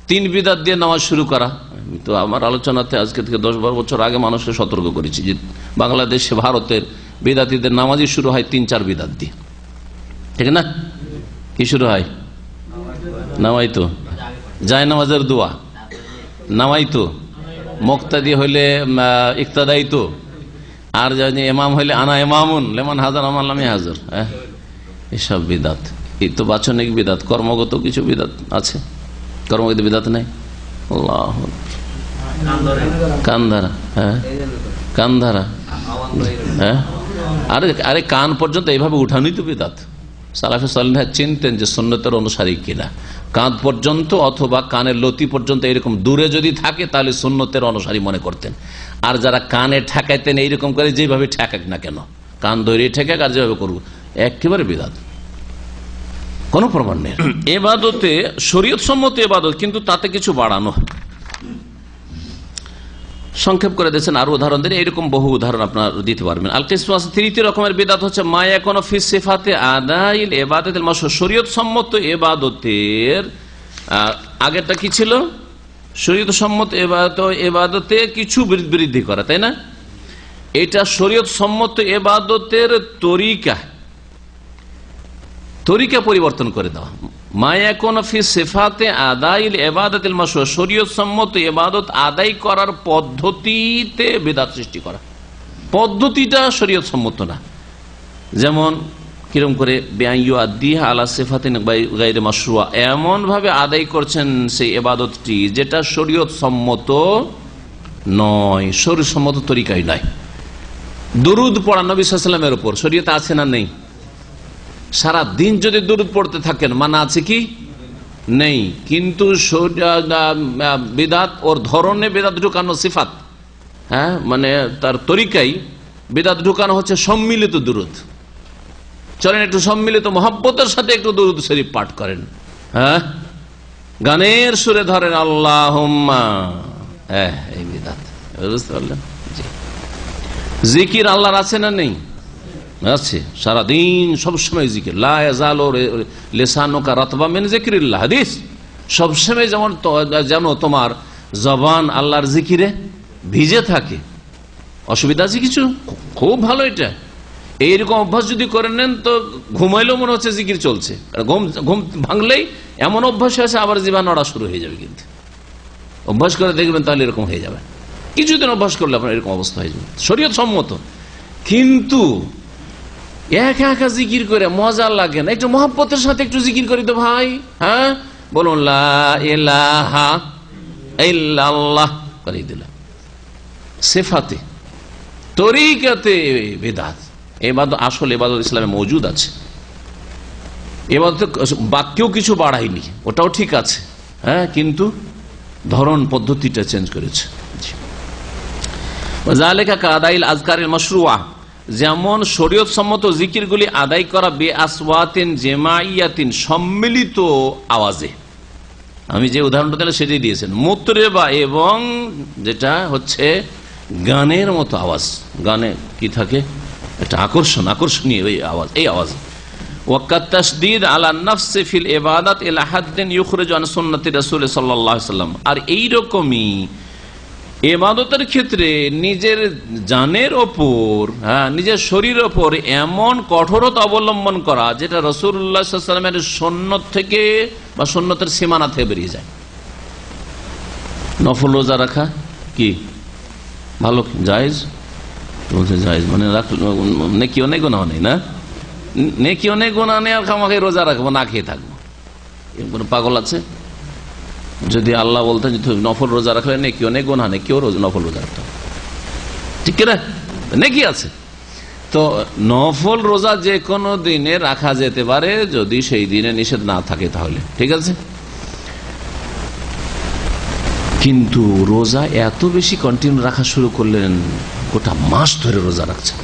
3 বিদাত দিয়ে নামাজ শুরু করা। আমি তো আমার আলোচনাতে আজকে থেকে 10-12 বছর আগে মানুষকে সতর্ক করেছি যে বাংলাদেশে, ভারতের বিদাতিদের নামাজই শুরু হয় 3-4 বিদাত দিয়ে, ঠিক না? কি শুরু হয়? নামাইতো, যায় নামাজের দোয়া, নামাইতো, মুক্তাদি হইলে ইক্তাদাইতো, আর জানি ইমাম হইলে আনা ইমামুন লেমান হাজার আমার নামে হাজার। এসব বিদাত, এই তো বাচনিক বিদাত। কর্মগত কিছু বিদাত আছে, কর্মগত বিদাত নাই। আল্লাহ, কান ধরা, হ্যাঁ কান ধরা, হ্যাঁ, আরে কান পর্যন্ত এইভাবে উঠানোই তো বিদাত। সালাফে সালেহরা চিনতেন যে সুন্নতের অনুসারী কিনা, কাঁধ পর্যন্ত অথবা কানের লতি পর্যন্ত এরকম দূরে যদি থাকে তাহলে সুন্নতের অনুসারী মনে করতেন। আর যারা কানে ঠেকাইতেন এইরকম করে, যেভাবে ঠেকাক না কেন, কান ধরে ঠেকাক আর যেভাবে করবো, একেবারে বিদাত, কোনো প্রমাণ নেই। এবাদতে শরীয়ত সম্মত এবাদত, কিন্তু তাতে কিছু বাড়ানো। সংক্ষেপ করে দিয়েছেন, আরো উদাহরণ দেন, এরকম বহু উদাহরণ আপনার দিতে পারবেন। আল কিসমুস, তৃতীয় রকমের বিদাত হচ্ছে মায়া কোন ফি সিফাতে আদাইল ইবাদাতিল মাশরুআ, শরীয়ত সম্মত ইবাদতের, আগেরটা কি ছিল? শরীয়ত সম্মত ইবাদতে কিছু বৃদ্ধি করা, তাই না? এটা শরীয়ত সম্মত ইবাদতের তরিকা পরিবর্তন করে দেওয়া। মায়া কোন ফি সিফাতে আদাইল ইবাদাতিল মাশরুআ, শরীয়ত সম্মত ইবাদত আদায় করার পদ্ধতিতে বিদআত সৃষ্টি করা, পদ্ধতিটা শরীয়ত সম্মত না। যেমন কিরকম করে বেআইয়ু আদিহা আলা সিফাতিন গায়রে মাশরুআ, এমন ভাবে আদায় করছেন সেই ইবাদতটি যেটা শরীয়ত সম্মত নয়, শরীয়ত সম্মত তরিকাই নয়। দুরূদ পড়া নবী সাল্লাল্লাহু আলাইহি ওয়াসাল্লামের উপর শরীয়তে আছে না নেই? সারা দিন যদি দুরূদ পড়তে থাকেন, মানা আছে কি? নেই। কিন্তু বিদআত ওর ধরনে বিদআত ঢুকানো, সিফাত, হ্যাঁ, মানে তার তরিকাই বিদআত ঢুকানো হচ্ছে সম্মিলিত দুরূদ। চলেন একটু সম্মিলিত মহব্বতের সাথে একটু দুরূদ শরীফ পাঠ করেন, হ্যাঁ, গানের সুরে ধরেন আল্লাহুম্মা, এই বিদআত। বুঝতে পারলেন? জিকির আল্লাহর আছে না নেই? আছে, সারাদিন সবসময় জিকির, লা ইয়াজালু লিসানুকা রাতবা মিন যিকরিল্লাহ, হাদিস। সবসময় যেন তোমার জবান আল্লাহর জিকিরে ভিজে থাকে। অসুবিধা আছে কিছু? খুব ভালো। এটা এইরকম অভ্যাস যদি করে নেন তো ঘুমাইলেও মনে হচ্ছে জিকির চলছে, ঘুম ভাঙলেই এমন অভ্যাস হয়েছে আবার জীবন নড়া শুরু হয়ে যাবে। কিন্তু অভ্যাস করে দেখবেন তাহলে এরকম হয়ে যাবে, কিছুদিন অভ্যাস করলে আপনার এরকম অবস্থা হয়ে যাবে। শরীয়ত সম্মত, কিন্তু একা একা জিকির করে মজা লাগে না, একটু মহব্বতের সাথে একটু জিকির করি তো ভাই। হ্যাঁ, বলুন লা ইলাহা ইল্লাল্লাহ করে দিলাম। সিফাতে তরিকাতে বিদআত, ইবাদত আসল ইবাদত ইসলামে মওজুদ আছে। ইবাদত বাক্যেও কিছু বাড়ায়নি, ওটাও ঠিক আছে, হ্যাঁ, কিন্তু ধরন পদ্ধতিটা চেঞ্জ করেছে। যালিকা কাদাইল আজকারিল মাশরুআ, যেমন শরীয়ত সম্মত জিকিরগুলি আদায় করা বে আসওয়াতিন জামাইয়াতিন, সম্মিলিত আওয়াজে। আমি যে উদাহরণটা দিলাম সেটাই দিয়েছেন, মুতরেবা এবং যেটা হচ্ছে গানের মতো আওয়াজ। গানে কি থাকে, একটা আকর্ষণীয় এই আওয়াজ। ওয়াক্কাত তাশদীদ আলা নাফসি ফিল ইবাদাত ইলা হাদ্দিন ইখরিজু আন সুন্নতি রাসূল সাল্লাল্লাহু আলাইহি ওয়াসাল্লাম। আর এইরকমই ইবাদতের ক্ষেত্রে নিজের জানের ওপর, হ্যাঁ, নিজের শরীরের ওপর এমন কঠোরতা অবলম্বন করা যেটা রাসূলুল্লাহ সাল্লাল্লাহু আলাইহি ওয়াসাল্লামের সুন্নত থেকে বা সুন্নতের সীমানা থেকে বেরিয়ে যায়। নফল রোজা রাখা কি ভালো, জায়েজ? বলছে জায়েজ, মানে নেকি অনেক গুনাহ নেই না, নেকি অনেক গুনাহ নেই আর খামাখে রোজা রাখবো, না খেয়ে থাকবো, কোন পাগল আছে? যদি আল্লাহ বলতেন নফল রোজা রাখলে নেকি অনেক গুনাহ নেই, কেউ নফল রোজা রাখতে, ঠিক না, নেকি আছে। তো নফল রোজা যে কোনো দিনে রাখা যেতে পারে যদি সেই দিনে নিষেধ না থাকে, তাহলে ঠিক আছে। কিন্তু রোজা এত বেশি কন্টিনিউ রাখা শুরু করলেন, গোটা মাস ধরে রোজা রাখছেন,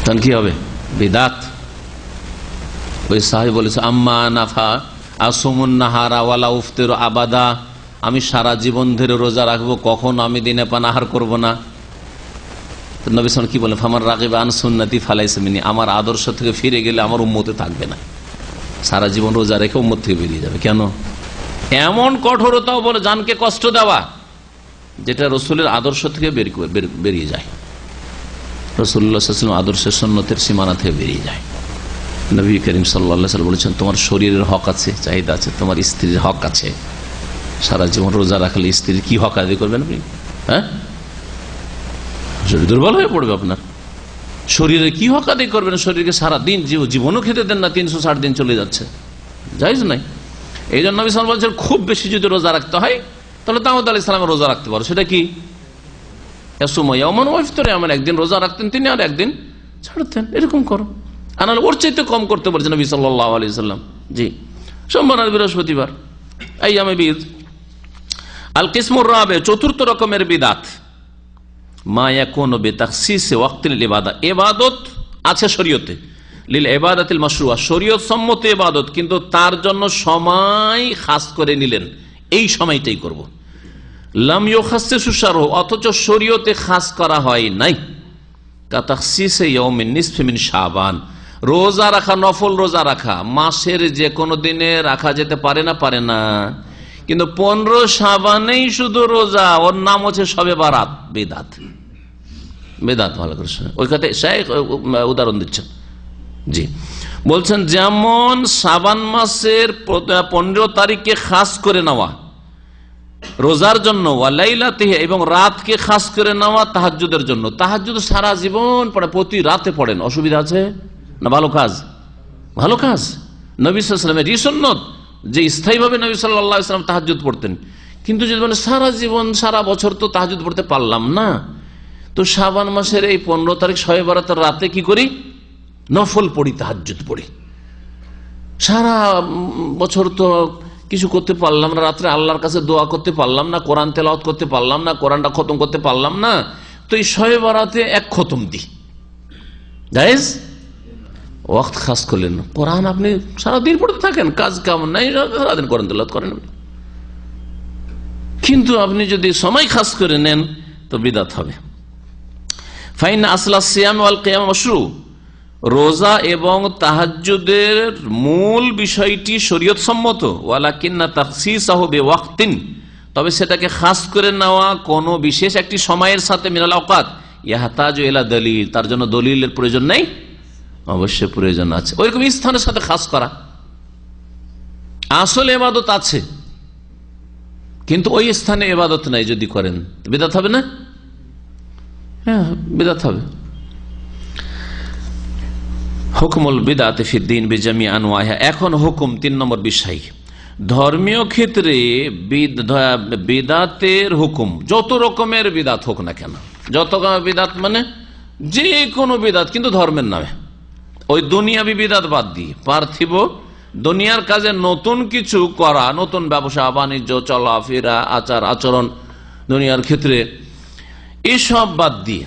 তখন কি হবে? বিদাত। ওই সাহেব বলেছে আম্মা নাফা আসুমুন নাহারা ওয়ালা উফতির আবাদা, আমি সারা জীবন ধরে রোজা রাখবো, কখন আমি দিনে পানাহার করব না। তো নবী সাল্লাল্লাহু আলাইহি ওয়াসাল্লাম কি বলেন? ফামান রাগিবা আন সুন্নতি ফালাইসা মিন্নি, আমার আদর্শ থেকে ফিরে গেলে আমার উম্মতে থাকবে না। সারা জীবন রোজা রেখে উম্মত থেকে বেরিয়ে যাবে। কেন? এমন কঠোরতাও বলে জানকে কষ্ট দেওয়া যেটা রসুলের আদর্শ থেকে বেরিয়ে যায়, রাসূলুল্লাহ সাল্লাল্লাহু আলাইহি ওয়াসাল্লাম আদর্শের সুন্নতের সীমানা থেকে বেরিয়ে যায়। নবী করিম সাল্লাল্লাহু আলাইহি ওয়াসাল্লাম বলেছেন তোমার শরীরের হক আছে, চাহিদা আছে, তোমার স্ত্রীর হক আছে। সারা জীবন রোজা রাখলে স্ত্রীর কি হক আদায় করবেন আপনি? হ্যাঁ, শরীর দুর্বল হয়ে পড়বে আপনার। শরীরে কি হক আদায় করবেন? শরীরকে সারা দিন জীবনও খেতে দেন না, 360 দিন চলে যাচ্ছে, জায়েজ নাই। এই জন্য নবী সাল্লাল্লাহু আলাইহি ওয়াসাল্লাম বলছেন খুব বেশি যদি রোজা রাখতে হয় তাহলে দাউদ আলাইহিস সালাম রোজা রাখতে পারো। সেটা কি? এমন একদিন রোজা রাখতেন তিনি, আর একদিন ছাড়তেন, এরকম করো। আনাল ওর চাইতে কম করতে পারছেন নবী সাল্লাল্লাহু আলাইহি ওয়াসাল্লাম। জি, সোমবার আর বৃহস্পতিবার আইয়ামে বিদ। আল কিসমুর রাবে, চতুর্থ রকমের বিদাত, মা ইয়াকুনু বিতাখসিস ওয়াক্তিল ইবাদা, ইবাদত আছে শরীয়তে, লিল ইবাদাতিল মাশরুআ, শরীয়ত সম্মত ইবাদত, কিন্তু তার জন্য সময় খাস করে নিলেন, এই সময়টাই করব। লাম ইউখাসসিসু শারহু, অথচ শরীয়তে খাস করা হয় নাই। কা তাখসিসে ইয়াউমিন নিসফি মিন শাবান, রোজা রাখা, নফল রোজা রাখা মাসের যে কোনো দিনে রাখা যেতে পারে না, পারে না, কিন্তু 15 শাবানেই শুধু রোজা, ওর নাম হচ্ছে শবে বারাত। বেদাত, বেদাত। ভালো করে ওই কথা শাইখ উদাহরণ দিচ্ছেন। জি, বলছেন যেমন শাবান মাসের 15 তারিখকে খাস করে নেওয়া রোজার জন্য, ওয়ালাইলাতিহি, এবং রাতকে খাস করে নেওয়া তাহাজ্জুদের জন্য। তাহাজ্জুদ সারা জীবন পড়ে, প্রতি রাতে পড়েন, অসুবিধা আছে না? ভালো কাজ, ভালো কাজ। নবী সাল্লাল্লাহু আলাইহি ওয়াসাল্লামের সুন্নাত যে স্থায়ীভাবে নবী সাল্লাল্লাহু আলাইহি ওয়াসাল্লাম তাহাজ্জুদ পড়তেন। কিন্তু যদি বলে সারা জীবন সারা বছর তো তাহাজ্জুদ পড়তে পারলাম না, তো শাবান মাসের এই 15 তারিখ শবে বারাতের রাতে কি করি? নফল পড়ি, তাহাজ্জুদ পড়ি। সারা বছর তো কিছু করতে পারলাম না, রাত্রে আল্লাহর কাছে দোয়া করতে পারলাম না, কোরআন তেলাওয়াত করতে পারলাম না, কোরআনটা খতম করতে পারলাম না, তো এই শবে বারাতে এক খতম দিই, জায়েজ? ওয়াক্ত খাস করলেন। কোরআন আপনি সারাদিন পড়তে থাকেন, কাজ কাম নাই, সারাদিন কোরআন তেলাওয়াত করেন, কিন্তু আপনি যদি সময় খাস করে নেন তো বিদাত হবে। ফাইন আসলা সিয়াম ওয়াল কিয়াম মাশরু, রোজা এবং তাহাজ্জুদের মূল বিষয়টি শরীয়ত সম্মত। ওয়ালাকিন্না তাখসিসাহু বিওয়াক্তিন, তবে সেটাকে খাস করে নেওয়া কোনো বিশেষ একটি সময়ের সাথে মিনাল আওকাত ইয়াহতাজু ইলা দলিল, তার জন্য দলিলের প্রয়োজন নেই, অবশ্যই প্রয়োজন আছে। ওইরকম স্থানের সাথে খাস করা, আসলে ইবাদত আছে কিন্তু ওই স্থানে ইবাদত নাই, যদি করেন বিদআত হবে না? হ্যাঁ, বিদআত হবে। হুকমুল বিদাত ফিদ্দিন বিজামি আনওয়াহা। এখন হুকুম 3 নম্বর বিষয়, ধর্মীয় ক্ষেত্রে বিদাতের হুকুম, যত রকমের বিদাত হোক না কেন, যত বিদাত মানে যে কোনো বিদাত, কিন্তু ধর্মের নামে, ওই দুনিয়াবি বিদাত বাদ দিয়ে পার্থিব দুনিয়ার কাজে নতুন কিছু করা, নতুন ব্যবসা বাণিজ্য, চলাফেরা, আচার আচরণ দুনিয়ার ক্ষেত্রে, এসব বাদ দিয়ে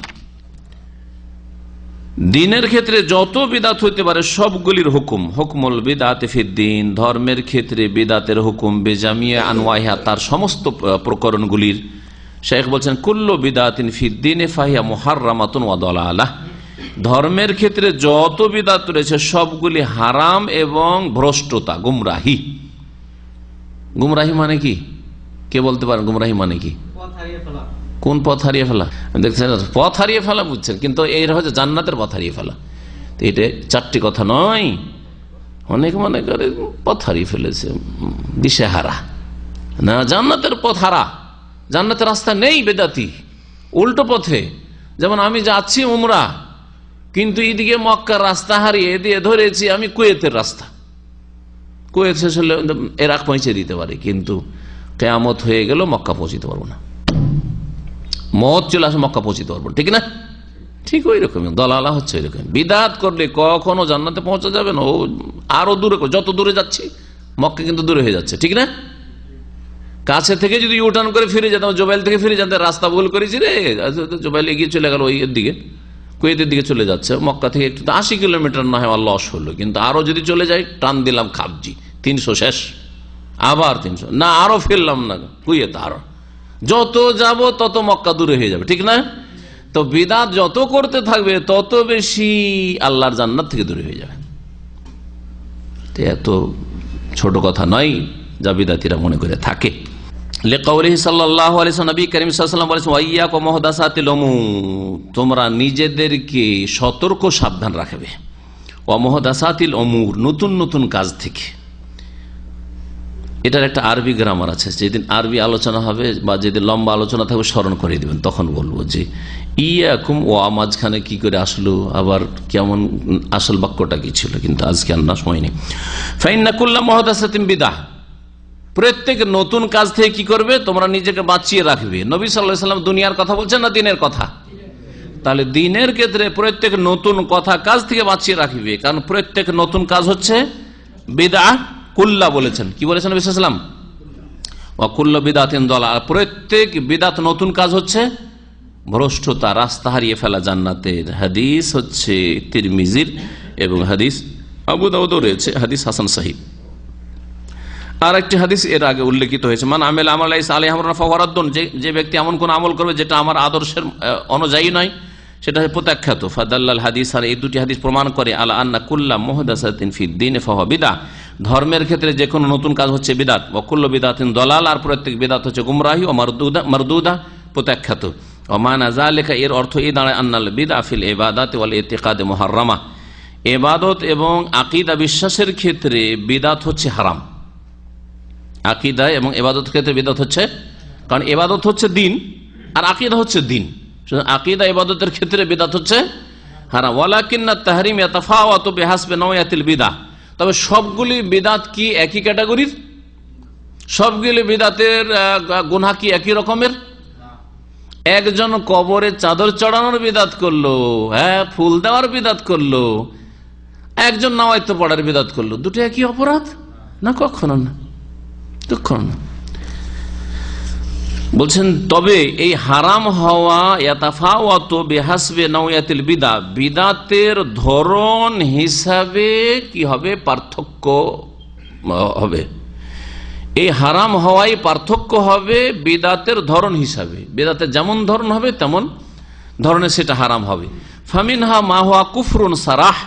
দিনের ক্ষেত্রে যত বিদাত হইতে পারে সবগুলির হুকুম হুকমুল বিদাত ফিদ্দিন, ধর্মের ক্ষেত্রে বিদাতের হুকুম বেজামিয়া আনওয়াহা, তার সমস্ত প্রকরণগুলির। শেখ বলছেন কুল্লু বিদাতিন ফিদ্দিনে ফাহিয়া মুহাররামাতুন ওয়া দালালাহ, ধর্মের ক্ষেত্রে যত বিদাত রয়েছে সবগুলি হারাম এবং ভ্রষ্টতা, গুমরাহি। গুমরাহি মানে কি, কে বলতে পারেন গুমরাহি মানে কি? কোন পথ হারিয়ে ফেলা? দেখছেন, পথ হারিয়ে ফেলা বুঝছেন, কিন্তু এই হচ্ছে জান্নাতের পথ হারিয়ে ফেলা। তো এটা 4টি কথা নয়, অনেক মনে করে পথ হারিয়ে ফেলেছে, দিশেহারা না, জান্নাতের পথ হারা, জান্নাতের রাস্তা নেই বেদাতি, উল্টো পথে। যেমন আমি যাচ্ছি উমরা, কিন্তু এদিকে মক্কার রাস্তা হারিয়ে দিয়ে ধরেছি আমি কুয়েতের রাস্তা। কুয়েত শেষ হলে এরাক পৌঁছে দিতে পারে, কিন্তু কেয়ামত হয়ে গেল মক্কা পৌঁছিতে পারবো না, মত চলে আসে মক্কা পৌঁছিতে পারবো, ঠিক না? ঠিক ওই রকম দলালা হচ্ছে ওই রকম। বিদাত করলে কখনো জান্নাতে পৌঁছা যাবে না, ও আরো দূরে, যত দূরে যাচ্ছি মক্কা কিন্তু দূরে হয়ে যাচ্ছে, ঠিক না? কাছে থেকে যদি ইউটার্ন করে ফিরে যেতাম, জোবাইল থেকে ফিরে যেতাম, রাস্তা ভুল করেছি রে, জোবাইল এগিয়ে চলে গেল ওই দিকে, কুয়েতের দিকে চলে যাচ্ছে, মক্কা থেকে একটু 80 কিলোমিটার না হয় লস হলো, কিন্তু আরো যদি চলে যাই টান দিলাম খাবজি, 300 শেষ, আবার 300 না, আরো ফেললাম না কুয়েত, আরো যত যাব তত মক্কা দূরে হয়ে যাবে, ঠিক না? তো বিদাত যত করতে থাকবে তত বেশি আল্লাহর জান্নাত থেকে দূরে হয়ে যাবে। এত ছোট কথা নয় যা বিদাতিরা মনে করে থাকে। লিকাউলিহি সাল্লাল্লাহু আলাইহি ওয়াসাল্লাম, নবী করিম সাল্লাল্লাহু আলাইহি ওয়াসাল্লাম বলেছেন, ওয়াইয়াকুম মুহদাসাতিল উমুর, তোমরা নিজেদেরকে সতর্ক সাবধান রাখবে, ওয়া মুহদাসাতিল উমুর, নতুন নতুন কাজ থেকে। এটার একটা আরবি গ্রামার আছে, যেদিন আরবি আলোচনা হবে বা যেদিন লম্বা আলোচনা থাকবে স্মরণ করে দিবেন, তখন বলবো যে ইয়াকুম ওয়া, মাঝখানে কি করে আসলো, আবার কেমন আসল বাক্যটা কি ছিল, কিন্তু আজকে আর না, সময় নেই। ফাইন্না কুল্লা মুহদাসাতিন বিদআহ, প্রত্যেক নতুন কাজ থেকে কি করবে, তোমরা নিজেকে বাঁচিয়ে রাখবে। নবী সাল্লাল্লাহু আলাইহি ওয়াসাল্লাম দুনিয়ার কথা বলছেন না দিনের কথা? তাহলে দিনের ক্ষেত্রে প্রত্যেক নতুন কথা কাজ থেকে বাঁচিয়ে রাখবে, কারণ প্রত্যেক নতুন কাজ হচ্ছে বিদআহ। কুল্লা বলেছেন, কি বলেছেন নবী সাল্লাল্লাহু আলাইহি ওয়াসাল্লাম? ওয়া কুল্লু বিদআতিন দালালা, প্রত্যেক বিদআত নতুন কাজ হচ্ছে ভ্রষ্টতা, রাস্তা হারিয়ে ফেলা জান্নাতের। হাদিস হচ্ছে তিরমিজির এবং হাদিস আবু দাউদও রয়েছে, হাদিস হাসান সহিহ। আর একটি হাদিস এর আগে উল্লেখিত হয়েছে, মান আমিলা আমালা লাইসা আলাইহি আমরুনা ফাহুয়া রাদ্দুন, যে ব্যক্তি এমন কোন আমল করবে যেটা আমার আদর্শের অনুযায়ী নয়, সেটা প্রত্যাখ্যাত। ফাদাল্লাল হাদিস, আর এই দুটি হাদিস প্রমাণ করে আলা আন্না কুল্লা মুহদাসাতিন ফিদ্দিনে ফাহুয়া বিদআহ, ধর্মের ক্ষেত্রে যে কোনো নতুন কাজ হচ্ছে বিদাত, ওয়া কুল্লু বিদাতিন দালাল, আর প্রত্যেক বিদাত হচ্ছে গুমরাহি ও মারদুদা, প্রত্যাখ্যাত। ওয়া মানা যালিকা, এর অর্থ এই দাঁড়ায় আন্নাল বিদআ ফিল ইবাদাতি ওয়াল ইতিকাদ মুহাররামা, ইবাদত এবং আকীদা বিশ্বাসের ক্ষেত্রে বিদাত হচ্ছে হারাম। আকীদা এবং ইবাদত ক্ষেত্রে বিদাত হচ্ছে, কারণ ইবাদত হচ্ছে দিন আর আকীদা হচ্ছে দিন, আকীদা ইবাদতের ক্ষেত্রে বিদাত হচ্ছে হারাম। ওয়ালাকিন্না তাহরিম ইয়াতাফাওয়াতু বিহাসবি নওয়ায়াতিল বিদআহ, তবে সবগুলি বিদাত কি একই ক্যাটাগরির? সবগুলি বিদাতের গুনাহ কি একই রকমের? একজন কবরে চাদর চড়ানোর বিদাত করলো, হ্যাঁ, ফুল দেওয়ার বিদাত করলো, একজন নাওয়াইতে পড়ার বিদাত করলো, দুটো একই অপরাধ না? কখনো না, কখনো না। বলছেন তবে এই হারাম হওয়া ইয়াতাফাওয়াতু বিহাসবি নওয়ায়াতিল বিদআহ, বিদাতের ধরন হিসাবে কি হবে? পার্থক্য হবে। এই হারাম হওয়াই পার্থক্য হবে বিদাতের ধরন হিসাবে, বিদাতের যেমন ধরন হবে তেমন ধরনের সেটা হারাম হবে। ফামিনহা মা হুয়া কুফরুন সারাহ,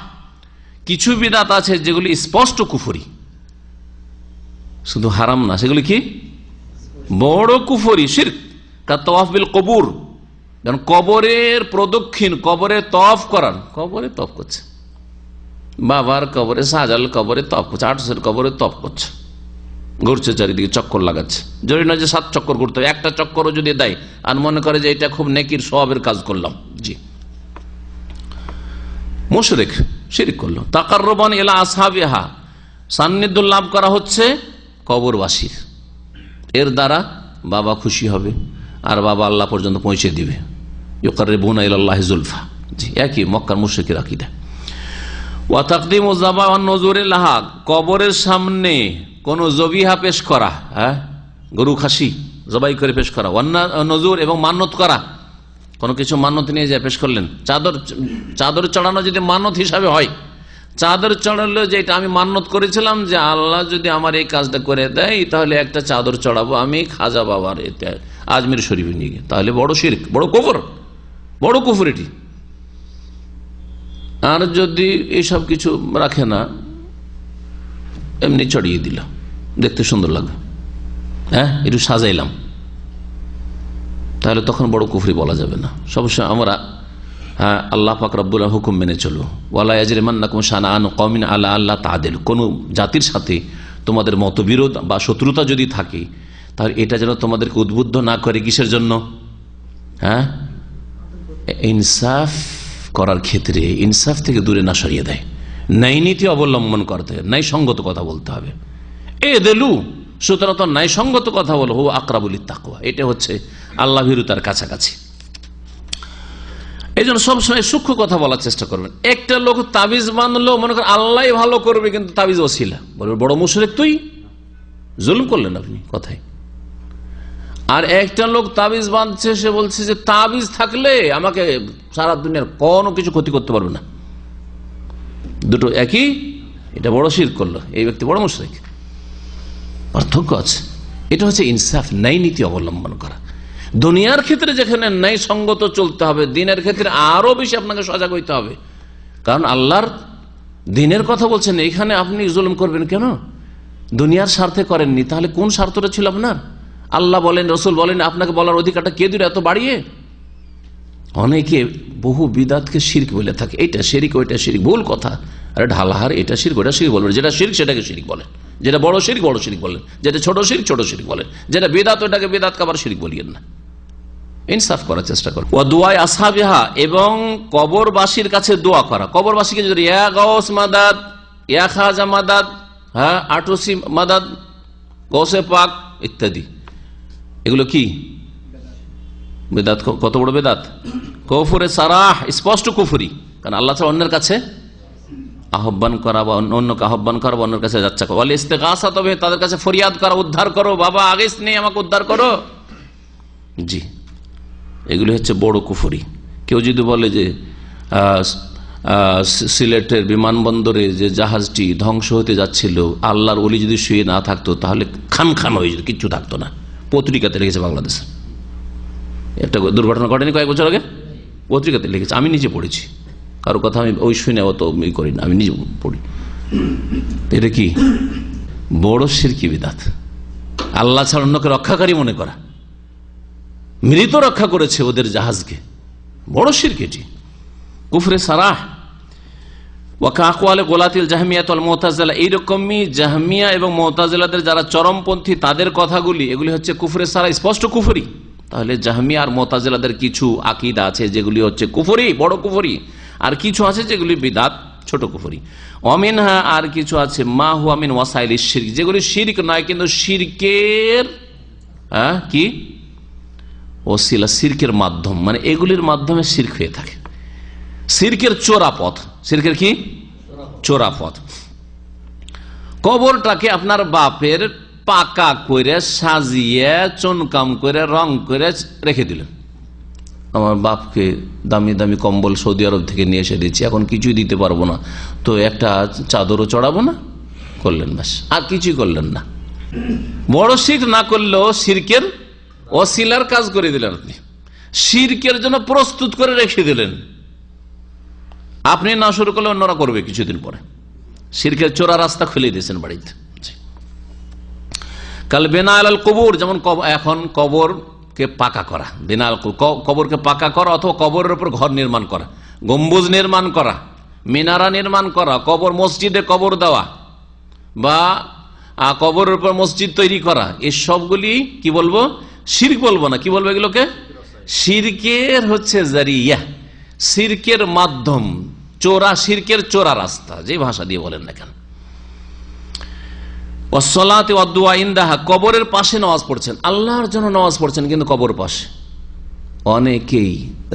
কিছু বিদাত আছে যেগুলি স্পষ্ট কুফরি, শুধু হারাম না, সেগুলি কি বড় কুফরি, শিরক। কা তাওয়াফ বিল কবুর, কারণ কবরের প্রদক্ষিণ, কবরে তওয়াফ করার, কবরে তওয়াফ করছে, বাবার কবরে, শাহজালাল কবরে তওয়াফ করছে, 800 কবরে তওয়াফ করছে, ঘুরছে চারিদিকে, চক্কর লাগাচ্ছে। জরুরি নয় যে 7 চক্কর করতে হবে, একটা চক্করও যদি দেয় আর মনে করে যে এটা খুব নেকির সওয়াবের কাজ করলাম, জি, মুশরিক। শিরক করলো। তাকাররুবান ইলা আসহাবিহা, সান্নিধ্য লাভ করা হচ্ছে কবরবাসীর, এর দ্বারা বাবা খুশি হবে আর বাবা আল্লাহ পর্যন্ত পৌঁছে দিবে। ইউকাররিবুনা ইলাল্লাহি যুলফা, জি, একই মক্কার মুশরিকের আকীদা। ওয়া তাকদিমু যাবা ওয়ান নুজুরি লাহা, কবরের সামনে কোন জবিহা পেশ করা, হ্যাঁ, গরু খাসি জবাই করে পেশ করা, ওয়ান নজুর এবং মান্নত করা, কোনো কিছু মান্নত নিয়ে যায় পেশ করলেন। চাদর চড়ানো যদি মান্নত হিসাবে হয়, চাদর চড়ালো যে এটা আমি মান্নত করেছিলাম যে আল্লাহ যদি আমার এই কাজটা করে দেয় তাহলে একটা চাদর চড়াবো আমি খাজা বাবার এতে আজমির শরীফে নিয়ে গিয়ে, তাহলে বড় শিরক, বড় কুফর এটি। আর যদি এইসব কিছু রাখে না, এমনি চড়িয়ে দিল, দেখতে সুন্দর লাগবে, হ্যাঁ, একটু সাজাইলাম, তাহলে তখন বড় কুফরি বলা যাবে না। সবসময় আমরা আল্লাহ পাক রব্বুল হুকুম মেনে চলো। ওয়ালা ইয়াজরিমান্নাকুম শানাআনু কওমিন আলা আল্লা তা'দিলু, কোন জাতির সাথে তোমাদের মতবিরোধ বা শত্রুতা যদি থাকে তাহলে এটা যেন তোমাদেরকে উদ্বুদ্ধ না করে কিসের জন্য, হ্যাঁ, ইনসাফ করার ক্ষেত্রে ইনসাফ থেকে দূরে না সরিয়ে দেয়, ন্যায় নীতি অবলম্বন করতে হবে, ন্যায় সঙ্গত কথা বলতে হবে। এ দেলু, সুতরাং তো ন্যায় সঙ্গত কথা বলো, হো আকরাবুল লিত্তাকওয়া, এটা হচ্ছে আল্লাহ ভীরুতার কাছাকাছি। এই জন্য সবসময় সূক্ষ্ম কথা বলার চেষ্টা করবেন। একটা লোক তাবিজ বাঁধলো, মনে করেন আল্লাহ ভালো করবে, কিন্তু তাবিজ ওসিলা, বলবে বড় মুশরিক, তুই জুলুম করলেন আপনি কথায়। আর একটা লোক তাবিজ বাঁধছে, সে বলছে যে তাবিজ থাকলে আমাকে সারা দুনিয়ার কোনো কিছু ক্ষতি করতে পারবে না, দুটো একই, এটা বড় শিরক করলো, এই ব্যক্তি বড় মুশরিক। পার্থক্য আছে। এটা হচ্ছে ইনসাফ, ন্যায় নীতি অবলম্বন করা। দুনিয়ার ক্ষেত্রে যেখানে ন্যায় সঙ্গত চলতে হবে, দিনের ক্ষেত্রে আরো বেশি আপনাকে সজাগ হইতে হবে, কারণ আল্লাহর দিনের কথা বলছেন। এখানে আপনি জুলুম করবেন কেন? দুনিয়ার স্বার্থে করেননি, তাহলে কোন স্বার্থটা ছিল আপনার? আল্লাহ বলেন, রসুল বলেন, আপনাকে বলার অধিকারটা কে দিল এত বাড়িয়ে? অনেকে বহু বিদাতকে শিরক বলে থাকে, এটা শিরক ওইটা শিরক, ভুল কথা। আরে ঢালাহার, এটা শিরক ওইটা শিরক বলবেন, যেটা শিরক সেটাকে শিরক বলেন, যেটা বড় শিরক বড় শিরক বলেন, যেটা ছোট শিরক ছোট শিরক বলেন, যেটা বেদাত ওইটাকে বেদাত কাবার শিরক বলিয়েন না। ইনসাফ করার চেষ্টা করো। ওয়া দুআ আসহাবিহা, এবং কবরবাসীর কাছে দোয়া করা। কবরবাসীকে যদি ইয়া গাউস মাদাদ, ইয়া খাজা মাদাদ, হ্যাঁ, আটরসি মাদাদ, গৌসে পাক ইত্যাদি, এগুলো কি বেদাত? কত বড় বেদাত! কুফরে সারাহ, স্পষ্ট কুফরি। কারণ আল্লাহ ছাড়া অন্যের কাছে আহ্বান করা বা অন্যকে আহ্বান করা বা অন্যের কাছে যাচ্ছা করা, ওয়াল ইস্তিগাসা, তবে তাদের কাছে ফরিয়াদ করা, উদ্ধার করো, বাবা আগেস নেই, আমাকে উদ্ধার করো, জি, এগুলি হচ্ছে বড় কুফরি। কেউ যদি বলে যে সিলেটের বিমানবন্দরে যে জাহাজটি ধ্বংস হতে যাচ্ছিল, আল্লাহর ওলি যদি শুয়ে না থাকতো তাহলে খান খান হয়ে যেত, কিচ্ছু থাকতো না। পত্রিকাতে লিখেছে বাংলাদেশে, একটা দুর্ঘটনা ঘটেনি কয়েক বছর আগে, পত্রিকাতে লিখেছে, আমি নিজে পড়েছি, কারো কথা আমি ওই শুনে অত করি না, আমি নিজে পড়ি। এটা কি বড় শিরকি বিদাত, আল্লাহ ছাড়া অন্যকে রক্ষাকারী মনে করা। মৃত রক্ষা করেছে ওদের জাহাজকে, বড় শিরক এটি, কুফরে সারাহ। ওয়াকাকওয়ালে গোলাতিল জাহমিয়াত ওয়াল মুতাজিলা, এইরকমই জাহমিয়া এবং মুতাজিলাদের যারা চরমপন্থী তাদের কথাগুলি, এগুলি হচ্ছে কুফরে সারাহ, স্পষ্ট কুফরি। তাহলে জাহমিয়া আর মুতাজিলাদের কিছু আকীদা আছে যেগুলি হচ্ছে কুফরি, বড় কুফরি, আর কিছু আছে যেগুলি বিদাত, ছোট কুফরি। অমিনহা, আর কিছু আছে মা হুয়া মিন ওয়াসাইলিশ শিরক, যেগুলি শিরক নয় কিন্তু শিরকের কি ওসিলা, শিরকের মাধ্যম, মানে এগুলির মাধ্যমে শিরক হয়ে থাকে, শিরকের চোরা পথ। শিরকের কি চোরা পথ? কবরটাকে আপনার বাপের পাকা করে সাজিয়ে চুনকাম করে রং করে রেখে দিলেন। আমার বাপকে দামি দামি কম্বল সৌদি আরব থেকে নিয়ে এসে দিচ্ছি, এখন কিছুই দিতে পারবো না, তো একটা চাদরও চড়াবো না, করলেন, ব্যাস, আর কিছুই করলেন না। বড় শিরক না করলেও শিরকের ওসিলার কাজ করে দিলেন আপনি, শিরকের জন্য প্রস্তুত করে রেখে দিলেন। আপনি না শুরু করলে অন্যরা করবে কিছুদিন পরে, শিরকের চোরা রাস্তা খুলে দিয়েছেন বাড়িতে। কাল বিনা আলাল কবর, যেমন এখন কবরকে পাকা করা, বিনা আল কবরকে পাকা করা, অথবা কবরের উপর ঘর নির্মাণ করা, গম্বুজ নির্মাণ করা, মিনারা নির্মাণ করা, কবর মসজিদে কবর দেওয়া, বা কবরের উপর মসজিদ তৈরি করা, এই সবগুলি কি বলবো? শিরক বলবো না, কি বলবো এগুলোকে? শিরকের হচ্ছে জারিয়া, শিরকের মাধ্যম, চোরা, শিরকের চোরা রাস্তা, যে ভাষা দিয়ে বলেন না কেন। ওয়াসসালাতি ওয়াদ-দুআ ইনদাহা, কবরের পাশে নামাজ পড়ছেন, আল্লাহর জন্য নামাজ পড়ছেন কিন্তু কবর পাশে। অনেকেই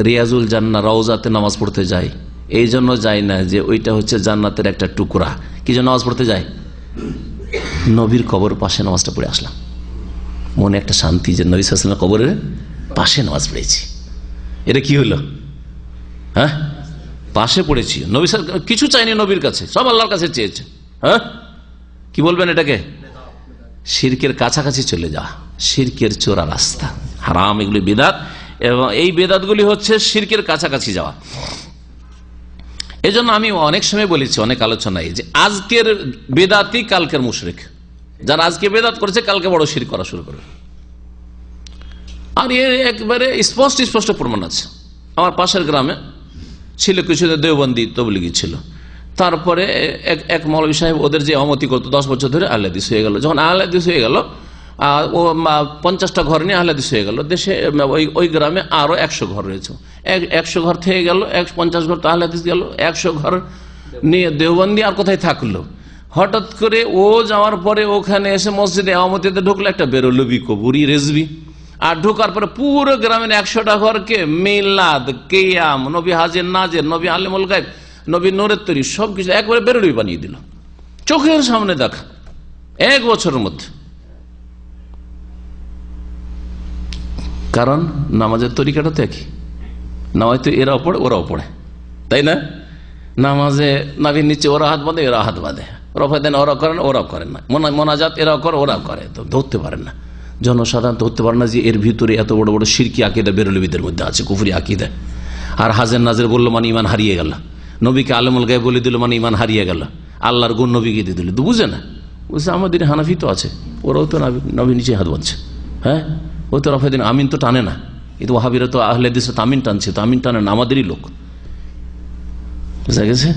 রিয়াজুল জান্নাহ রওজাতে নামাজ পড়তে যায়, এই জন্য যায় না যে ওইটা হচ্ছে জান্নাতের একটা টুকরা, কি জন্য নামাজ পড়তে যায়? নবীর কবর পাশে নামাজটা পড়ে আসলাম, মনে একটা শান্তি যে নবী সাল্লাল্লাহু আলাইহি ওয়াসাল্লাম কবরের পাশে নামাজ পড়েছি। এটা কি হলো? হ্যাঁ, পাশে পড়েছি। নবী কিছু চাইনি নবীর কাছে, সব আল্লাহর কাছে চেয়েছে। হ্যাঁ, কি বলবেন এটাকে? শিরকের কাছাকাছি চলে যাওয়া, শিরকের চোরা রাস্তা, হারাম, এগুলি বিদাত, এবং এই বেদাতগুলি হচ্ছে শিরকের কাছাকাছি যাওয়া। এই জন্য আমি অনেক সময় বলেছি, অনেক আলোচনায়, যে আজকের বেদাতি কালকের মুশরিক। যারা আজকে বেদাত করেছে কালকে বড় শিরক করা শুরু করবে। আর এর একবারে স্পষ্ট স্পষ্ট প্রমাণ আছে। আমার পাশের গ্রামে ছিল কিছু দেওবন্দি তবলিগি ছিল, তারপরে এক মৌলভী সাহেব ওদের যে অমতি করতো 10 বছর ধরে আহলে হাদিস হয়ে গেল। যখন আহলে হাদিস হয়ে গেল, ও 50টা ঘর নিয়ে আহলে হাদিস হয়ে গেল। দেশে ওই গ্রামে আরো 100 ঘর রয়েছে, 100 ঘর থেকে গেল, 50 ঘর তো আহলে হাদিস গেল, 100 ঘর নিয়ে দেওবন্দি আর কোথায় থাকলো। হঠাৎ করে ও যাওয়ার পরে ওখানে এসে মসজিদে আমতিতে ঢুকলো একটা বেরোলবি কবুরি রেজবি, আর ঢোকার পরে পুরো গ্রামের 100টা ঘরকে মিলাদ, কিয়াম, নবী হাজির নাজির, নবী আলিমুল গায়ব, নবী নূরের তৈরি, সবকিছু একবারে বেরোলবি বানিয়ে দিল, চোখের সামনে দেখা, 1 বছরের মধ্যে। কারণ নামাজের তরিকাটা তো একই, নামাজ তো এরাও পড়ে ওরাও পড়ে, তাই না? নামাজে নাভির নিচে ওরা হাত বাঁধে, এরা হাত বাঁধে, রফা দেন ওরা করেন, ওরাও করেন না, মোনাজাত এরাও করে, ওরাও করে, তো ধরতে পারেন না, জনসাধারণ ধরতে পারে না যে এর ভিতরে এত বড় বড় শিরকি আকীদা বেরলবিদের মধ্যে আছে, কুফরি আকীদা। আর হাজের নাজের বললো মানে ইমান হারিয়ে গেল, নবীকে আলেমুল গায়ব বলে দিল মানে ইমান হারিয়ে গেল, আল্লাহর গুণ নবীকে দিয়ে দিল, তো বুঝে না। বুঝছে আমাদের হানাফি তো আছে, ওরাও তো নবী নিচে হাত বাঁধছে। হ্যাঁ, ও তো রফা দিন আমিন তো টানে না, এই তো ওয়াহাবিরা তো আহলে হাদিস তো আমিন টানছে, তো আমিন টানে না, আমাদেরই লোক, বুঝা গেছে।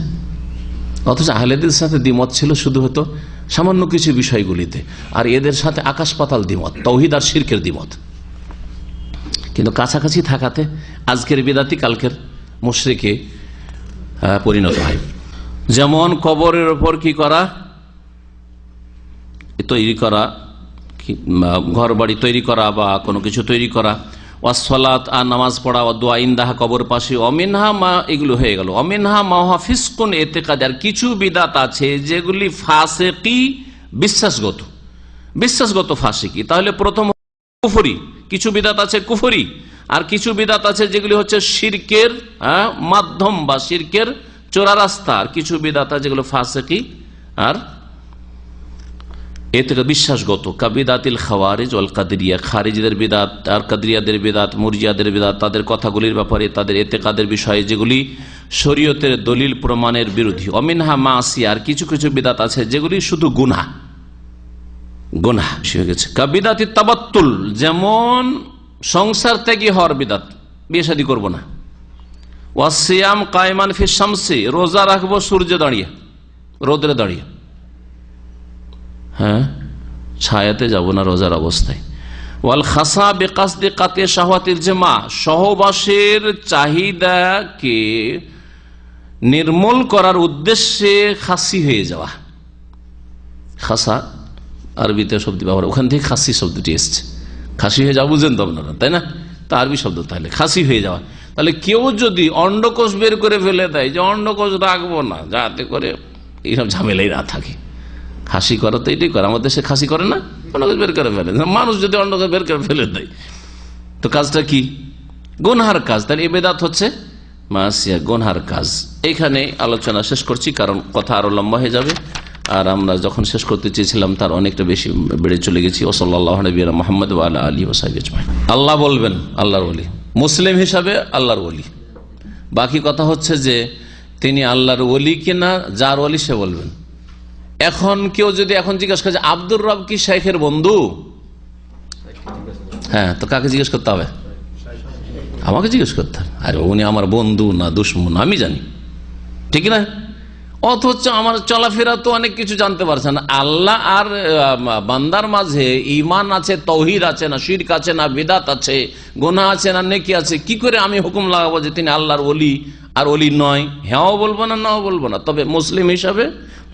অথচ আহলে হাদিসের সাথে দ্বিমত ছিল শুধু হতো সামান্য কিছু বিষয়গুলিতে, আর এদের সাথে আকাশ পাতাল দ্বিমত, তাওহীদ আর শিরকের দ্বিমত। কিন্তু কাছাকাছি থাকাতে আজকের বিদাতি কালকের মুশরিকে পরিণত হয়। যেমন কবরের ওপর কি করা, তৈরি করা, ঘর বাড়ি তৈরি করা বা কোনো কিছু তৈরি করা, ওয়াসসালাত আর নামাজ পড়া, ওয়াদ-দুআ ইনদাহা কবর পাশে, অমিনহা মা, এগুলো হয়ে গেল। অমিনহা মা হুয়া ফিসকুন ইতিকাদি, আর কিছু বিদাত আছে যেগুলি ফাসিকি, বিশ্বাসগত ফাসিকি। তাহলে প্রথম কুফরি, কিছু বিদাত আছে কুফরি, আর কিছু বিদাত আছে যেগুলি হচ্ছে শিরকের মাধ্যম বা শিরকের চোরা রাস্তা, আর কিছু বিদাত আছে যেগুলো ফাসিকি আর এ থেকে বিশ্বাসগত। কাবিদাতিল খাওয়ারিজ ওয়াল কাদরিয়া, খারিজদের বিদাত আর কাদরিয়াদের বিদাত, মুরজিয়াদের বিদাত, তাদের কথাগুলির ব্যাপারে, তাদের এতেকাদের বিষয়ে যেগুলি শরীয়তের দলিল প্রমাণের বিরোধী। অমিনহা মাসিয়া, আর কিছু কিছু বিদাত আছে যেগুলি শুধু গুনাহ হয়ে গেছে। কাবিদাতি তাবাত্তুল, যেমন সংসার ত্যাগী হওয়ার বিদাত, বিয়ে শাদী করবো না। ওয়াসিয়াম কায়মান ফি শামসি, রোজা রাখবো সূর্যে দাঁড়িয়ে, রোদরে দাঁড়িয়ে, হ্যাঁ, ছায়াতে যাব না রোজার অবস্থায়। ওয়াল খাসা বিকাসদি কাতে শাহওয়াতিল জামা, সহবাসের চাহিদাকে নির্মূল করার উদ্দেশ্যে খাসি হয়ে যাওয়া। খাসা আরবিতে শব্দ ব্যবহার, ওখান থেকে খাসি শব্দটি এসছে, খাসি হয়ে যাওয়া বুঝেন তো আপনারা, তাই না? তা আরবি শব্দ, তাহলে খাসি হয়ে যাওয়া। তাহলে কেউ যদি অন্ডকোষ বের করে ফেলে দেয় যে অন্ডকোষ রাখবো না, যাতে করে এইসব ঝামেলাই না থাকে, খাসি করা তো এটাই করে, আমাদের দেশে খাসি করে না, অন্ডকোষ বের করে ফেলে। মানুষ যদি অন্ডকোষ বের করে ফেলে দেয় তো কাজটা কি? গুনহার কাজ। তাহলে এই বেদাত হচ্ছে মাসিয়া, গুনহার কাজ। এখানে আলোচনা শেষ করছি, কারণ কথা আরো লম্বা হয়ে যাবে, আর আমরা যখন শেষ করতে চেয়েছিলাম তার অনেকটা বেশি বেড়ে চলে গেছি। ও সাল্লাল্লাহু নবিয়্যিনা মুহাম্মদ ওয়া আলা আলিহি ওয়া সাহবিহি আজমাইন। আল্লাহ বলবেন আল্লাহর ওলি, মুসলিম হিসাবে আল্লাহর ওলি। বাকি কথা হচ্ছে যে তিনি আল্লাহর ওলি কিনা, যার ওলি সে বলবেন। এখন কেউ যদি এখন জিজ্ঞেস করে আব্দুর রব কি শেখের বন্ধু, হ্যাঁ, তো কাকে জিজ্ঞেস করতে হবে? আমাকে জিজ্ঞেস করতে হবে। আরে উনি আমার বন্ধু না দুশমন আমি জানি, ঠিক না? অথচ আমার চলাফেরা তো অনেক কিছু জানতে পারছে না। আল্লাহ আর বান্দার মাঝে ঈমান আছে, তাওহীদ আছে না, শিরক আছে না, বিদআত আছে, গুনাহ আছে না, নেকি আছে, কি করে আমি হুকুম লাগাবো যে তিনি আল্লাহর ওলি আর ওলি নয়? হ্যাঁও বলবো না, নাও বলবো না। তবে মুসলিম হিসাবে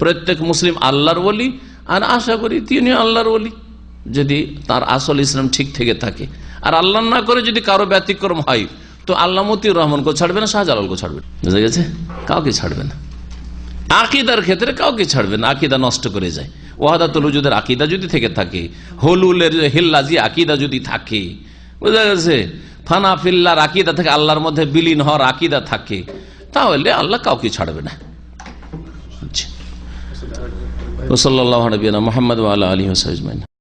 প্রত্যেক মুসলিম আল্লাহর ওলি, আর আশা করি তিনি আল্লাহর ওলি, যদি তার আসল ইসলাম ঠিক থেকে থাকে। আর আল্লাহ না করে যদি কারো ব্যতিক্রম হয়, তো আল্লাহ মতিউর রহমানকে ছাড়বে না, শাহজালালকে ছাড়বে, বুঝা গেছে? কাউকে ছাড়বে না। আকিদার ক্ষেত্রে কাউকে ছাড়বে না, আকিদা নষ্ট করে যায়। ওয়াহাদাতুল ওজুদের আকিদা যদি থেকে থাকে, হলুলের হিল্লাজি আকিদা যদি থাকে, বুঝা গেছে, ফানা ফিল্লার আকিদা থেকে আল্লাহর মধ্যে বিলীন হওয়ার আকিদা থাকে, তাহলে আল্লাহ কাউকে ছাড়বে না। সাল্লাল্লাহু আলাইহি ওয়া সাল্লাম মুহাম্মদ ওয়া আলা আলিহি ওয়া সাহবিহি।